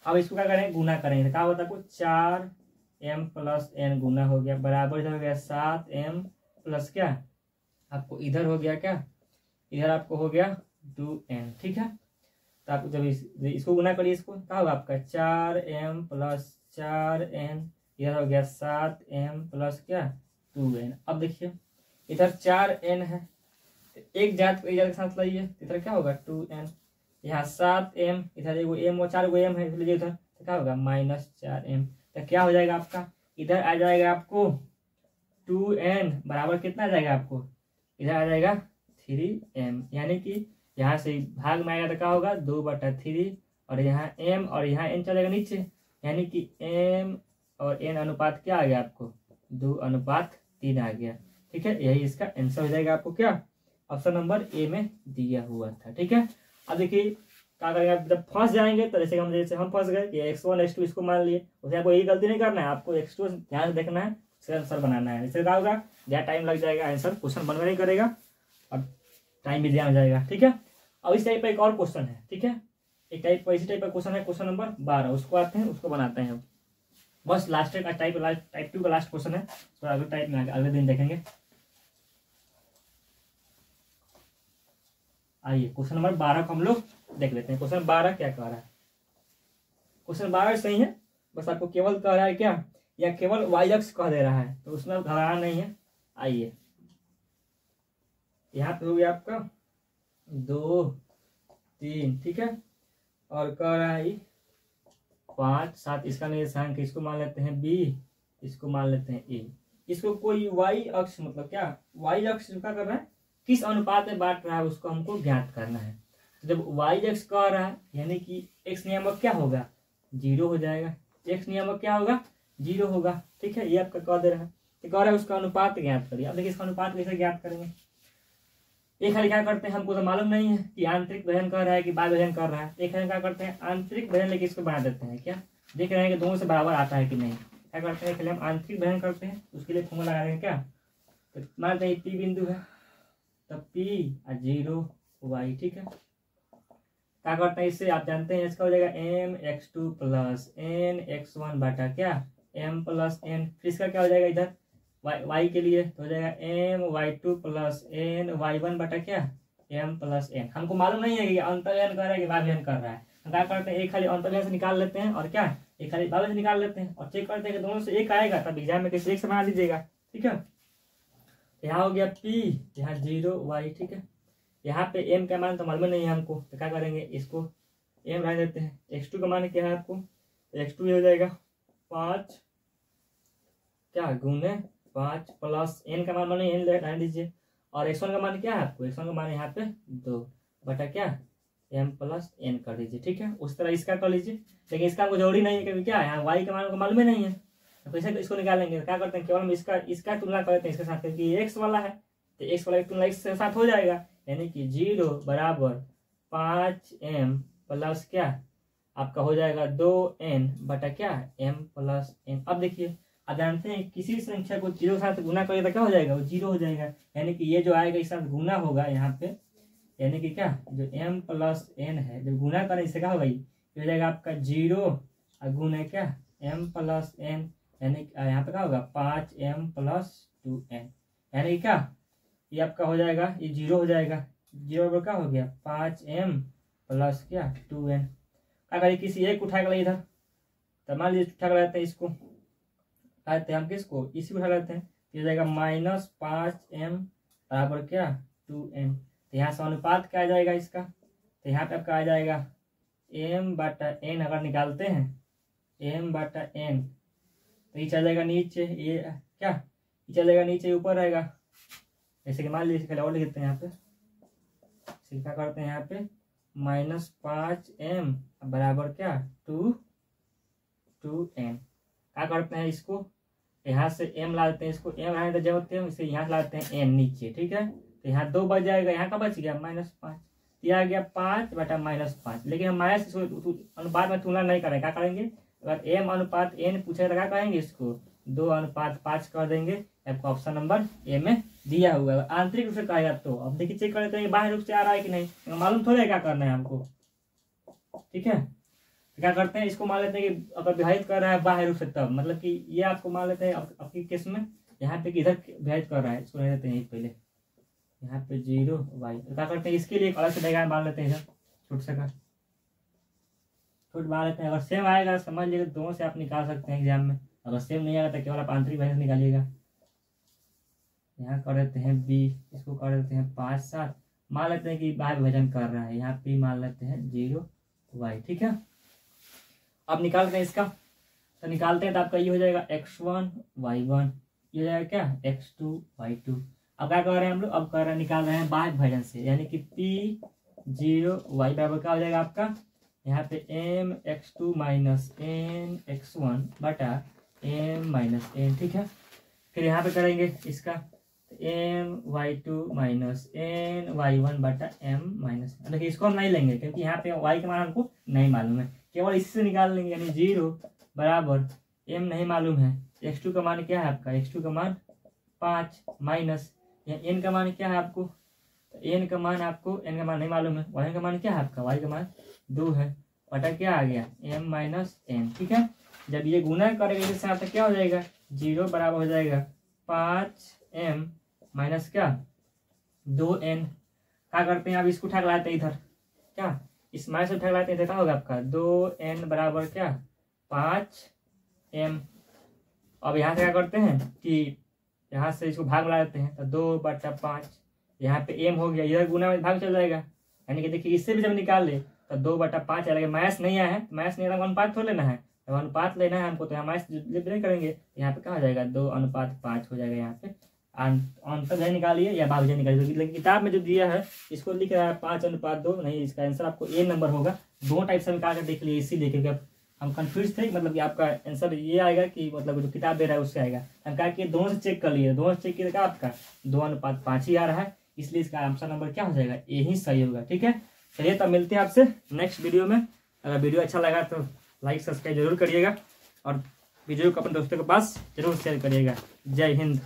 अब इसको क्या करेंगे गुना करेंगे, क्या होता है आपको 4m प्लस n गुना हो गया बराबर इधर हो गया 7m प्लस क्या आपको इधर हो गया क्या, इधर आपको हो गया 2n। ठीक है, तो आप जब इसको गुना करिए, इसको क्या होगा आपका 4m प्लस 4n, इधर हो गया 7m प्लस क्या 2n। अब देखिए इधर 4n है, एक जात को एक जात के साथ लाइए, इधर क्या होगा 2n, यहाँ 7m, इधर एगो m और 4 गो m है, लीजिए इधर तो क्या होगा -4m। तो क्या हो जाएगा आपका, इधर आ जाएगा आपको 2n बराबर कितना आ जाएगा आपको, इधर आ जाएगा 3m, यानी कि यहाँ से भाग में आएगा तो क्या होगा 2/3, और यहाँ m और यहाँ n चलेगा नीचे, यानी कि m और n अनुपात क्या आ गया आपको 2:3 आ गया। ठीक है, यही इसका आंसर हो जाएगा आपको क्या ऑप्शन नंबर ए में दिया हुआ था। ठीक है, अब देखिए क्या करेंगे, आप जब फंस जाएंगे तो जैसे हम फंस गए कि x1 x2 इसको मान लिए, उसे आपको यही गलती नहीं करना है, आपको x2 ध्यान से देखना है, इसका आंसर बनाना है। इससे क्या होगा ज़्यादा टाइम लग जाएगा, आंसर क्वेश्चन बनवे नहीं करेगा और टाइम भी ज़्यादा हो जाएगा। ठीक है, अब इस टाइप का एक और क्वेश्चन है। ठीक है, एक टाइप इसी टाइप का क्वेश्चन है, क्वेश्चन नंबर 12, उसको आते हैं उसको बनाते हैं। बस लास्ट टाइप 2 का लास्ट क्वेश्चन है, तो अगले टाइप में अगले दिन देखेंगे। आइए क्वेश्चन नंबर 12 को हम लोग देख लेते हैं। क्वेश्चन 12 क्या कह रहा है, क्वेश्चन 12 सही है, बस आपको केवल कह रहा है क्या, या केवल वाई अक्ष कह दे रहा है, तो उसमें घबराना नहीं है। आइए यहाँ पे हो गया आपका 2 3, ठीक है, और कह रहा है 5 7, इसका निर्देशांक इसको मान लेते हैं बी, इसको मान लेते हैं ए। इसको कोई वाई अक्ष मतलब क्या, वाई अक्ष क्या कर रहा है, किस अनुपात में बांट रहा है उसको हमको ज्ञात करना है। तो जब वाई अक्ष कह रहा है यानी कि एक्स नियामक क्या होगा 0 हो जाएगा, एक्स नियामक क्या होगा 0 होगा। ठीक है, ये आपका कह दे रहा है, तो कह रहा है उसका अनुपात ज्ञात करिए। अब देखिए इसका अनुपात कैसे ज्ञात करेंगे, एक खाली क्या करते हैं, हमको तो मालूम नहीं है कि आंतरिक विभजन कर रहा है कि बाह्य विभजन कर रहा है। एक खाली क्या करते हैं, आंतरिक विभजन लेके इसको बना देते हैं। क्या देख रहे हैं कि दोनों से बराबर आता है कि नहीं। क्या करते हैं, खाली हम आंतरिक विभजन करते हैं, उसके लिए फॉर्मूला लगा देंगे। क्या तो मानते हैं पी बिंदु है, तब पी 0 y, ठीक है। क्या करते हैं इससे, आप जानते हैं इसका हो जाएगा mx2 प्लस nx1 बटा क्या m प्लस n। फिर इसका क्या हो जाएगा इधर y के लिए तो हो जाएगा my2 प्लस ny1 बटा क्या m प्लस n। हमको मालूम नहीं है कि अंतर्व्यन कर रहा है कि बाह्यन कर रहा है। हम क्या करते हैं, एक खाली अंतर्व्यन से निकाल लेते हैं और क्या एक खाली बाह्य से निकाल लेते हैं और चेक करते हैं कि दोनों से एक आएगा, तब एग्जाम में किसी एक से बना दीजिएगा। ठीक है, यहाँ हो गया p, यहाँ 0 y, ठीक है। यहाँ पे m का मान तो मालूम नहीं है हमको, तो क्या करेंगे, इसको m रह देते हैं। x2 का मान क्या है आपको, x2 हो जाएगा 5 क्या गुने 5 प्लस n का मान माने n रहने दीजिए, और x1 का मान क्या है आपको, x1 का मान यहाँ पे 2 बटा क्या m प्लस n कर दीजिए। ठीक है, उस तरह इसका कर लीजिए, लेकिन इसका हमको जरूरी नहीं है क्योंकि क्या है यहाँ y का मान को मालूम ही नहीं है, तो कैसे इसको निकालेंगे। क्या करते हैं, केवल हम इसका तुलना करते हैं इसके साथ, क्योंकि ये x वाला है तो x वाला की तुलना इसके साथ हो जाएगा, यानी कि 0 बराबर 5m प्लस क्या आपका हो जाएगा 2n बटा क्या m प्लस n। अब देखिए, आप जानते हैं किसी संख्या को 0 के साथ गुना करें तो क्या हो जाएगा, वो 0 हो जाएगा, यानी कि ये जो आएगा इस साथ गुना होगा यहाँ पे, यानी कि क्या जो m प्लस n है जब गुना करें इससे क्या होगा, ये हो जाएगा आपका 0 और गुना क्या m प्लस n, यानी यहाँ पे क्या होगा 5m प्लस 2n, यानी कि क्या ये आपका हो जाएगा, ये 0 हो जाएगा, 0 बराबर क्या हो गया 5m प्लस क्या 2n। अगर ये किसी एक उठा कर इधर, तो मान लीजिए उठा कर लेते हैं इसको, कहते हैं हम किसको, इसी को उठा लेते हैं, ये हो जाएगा -5m बराबर क्या 2n। तो यहाँ से अनुपात क्या आ जाएगा इसका, तो यहाँ पे आपका आ जाएगा m बटा n। अगर निकालते हैं m बटा n तो ये चल जाएगा नीचे, ये क्या ये चल जाएगा नीचे, ऊपर रहेगा। जैसे कि मान लीजिए और लिख देते हैं यहाँ पे, क्या करते हैं यहाँ पे -5m बराबर क्या 2n। क्या करते हैं इसको यहाँ से m लाते हैं, इसको m लाने जब होते हैं इसे यहाँ लाते हैं n नीचे। ठीक है, तो यहाँ 2 बच जाएगा, यहाँ का बच गया -5, यह आ गया 5 बटा -5। लेकिन हम माइनस अनुपात में तुलना नहीं करेंगे, क्या करेंगे, अगर m अनुपात n पूछे तो क्या करेंगे, इसको 2 अनुपात 5 कर देंगे। आपको ऑप्शन नंबर ए में दिया हुआ है। आंतरिक रूप से कहेगा तो अब देखिए चेक कर लेते हैं बाह्य रूप से आ रहा है कि नहीं, मालूम थोड़ा क्या करना है हमको। ठीक है, तो क्या करते हैं, इसको मान लेते हैं कि अगर विभाजित कर रहा है बाह्य रूप से, तब मतलब कि ये आपको मान लेते हैं आपकी केस में यहाँ पे इधर विभाजित कर रहा है, इसको ले लेते हैं पहले यहाँ पे 0 y। तो क्या करते हैं, इसके लिए एक अलग से डायग्राम मान लेते हैं, इधर छोट सा का छोट मान लेते हैं। अगर सेम आएगा समझ लीजिएगा, दोनों से आप निकाल सकते हैं एग्जाम में। अगर सेम नहीं आएगा तो केवल आप आंतरिक विभजन निकालिएगा। यहाँ कर देते हैं b, इसको कर देते हैं 5 7, मान लेते हैं कि बाह्य विभजन कर रहा है, यहाँ पे मान लेते हैं 0 y। ठीक है, अब निकालते हैं इसका, तो निकालते हैं तो आपका ये हो जाएगा x1 y1, ये हो जाएगा क्या x2 y2। अब क्या कर रहे हैं हम लोग, अब कर रहे हैं निकाल रहे हैं बाह्य विभजन से, यानी कि p 0 y बराबर क्या हो जाएगा आपका यहाँ पे m x2 minus n x1 बटा m माइनस n। ठीक है, फिर यहाँ पे करेंगे इसका m y2 minus n y1 बटा m माइनस। देखिए इसको हम नहीं लेंगे क्योंकि यहाँ पे y का मान हमको नहीं मालूम है, केवल इसी से निकाल लेंगे, यानी 0 बराबर m नहीं मालूम है, x2 का मान क्या है आपका, x2 का मान 5 माइनस n का मान क्या है आपको, n का मान आपको n का मान नहीं मालूम है, y का मान क्या है आपका, y का मान 2 है बटा क्या आ गया m माइनस n। ठीक है, जब ये गुना करेंगे इसके साथ क्या हो जाएगा, 0 बराबर हो जाएगा 5m माइनस क्या 2n। क्या करते हैं, अब इसको उठा लाते हैं इधर, क्या इस माइनस उठा लाते हैं, क्या होगा आपका 2n बराबर क्या 5m। अब यहाँ से क्या करते हैं कि यहाँ से इसको भाग मिला देते हैं, तो 2 बटा 5, यहाँ पे m हो गया, इधर गुना में भाग चल जाएगा, यानी कि देखिए इससे भी जब निकाल ले तो 2 बटा 5 आएगा। मैथ्स नहीं आया है, मैथ्स नहीं आया, अनुपात थोड़ा लेना है, जब अनुपात लेना है हमको तो यहाँ मैथ्स नहीं करेंगे, यहाँ पे क्या हो जाएगा 2 अनुपात 5 हो जाएगा। यहाँ पे अंतर निकालिए या भाज्य निकालिए, लेकिन किताब में जो दिया है इसको लिख रहा है 5 अनुपात 2, नहीं इसका आंसर आपको ए नंबर होगा। दो टाइप से निकाल कर देख लिए, इसीलिए क्योंकि हम कंफ्यूज थे, मतलब कि आपका आंसर ये आएगा कि मतलब जो किताब दे रहा है उससे आएगा। हम कहा कि दोनों से चेक कर लिए, दोनों से चेक किया आपका 2 अनुपात 5 ही आ रहा है, इसलिए इसका आंसर नंबर क्या हो जाएगा, ए ही सही होगा। ठीक है, चलिए तब मिलते हैं आपसे नेक्स्ट वीडियो में। अगर वीडियो अच्छा लगा तो लाइक सब्सक्राइब जरूर करिएगा और वीडियो को अपने दोस्तों के पास जरूर शेयर करिएगा। जय हिंद।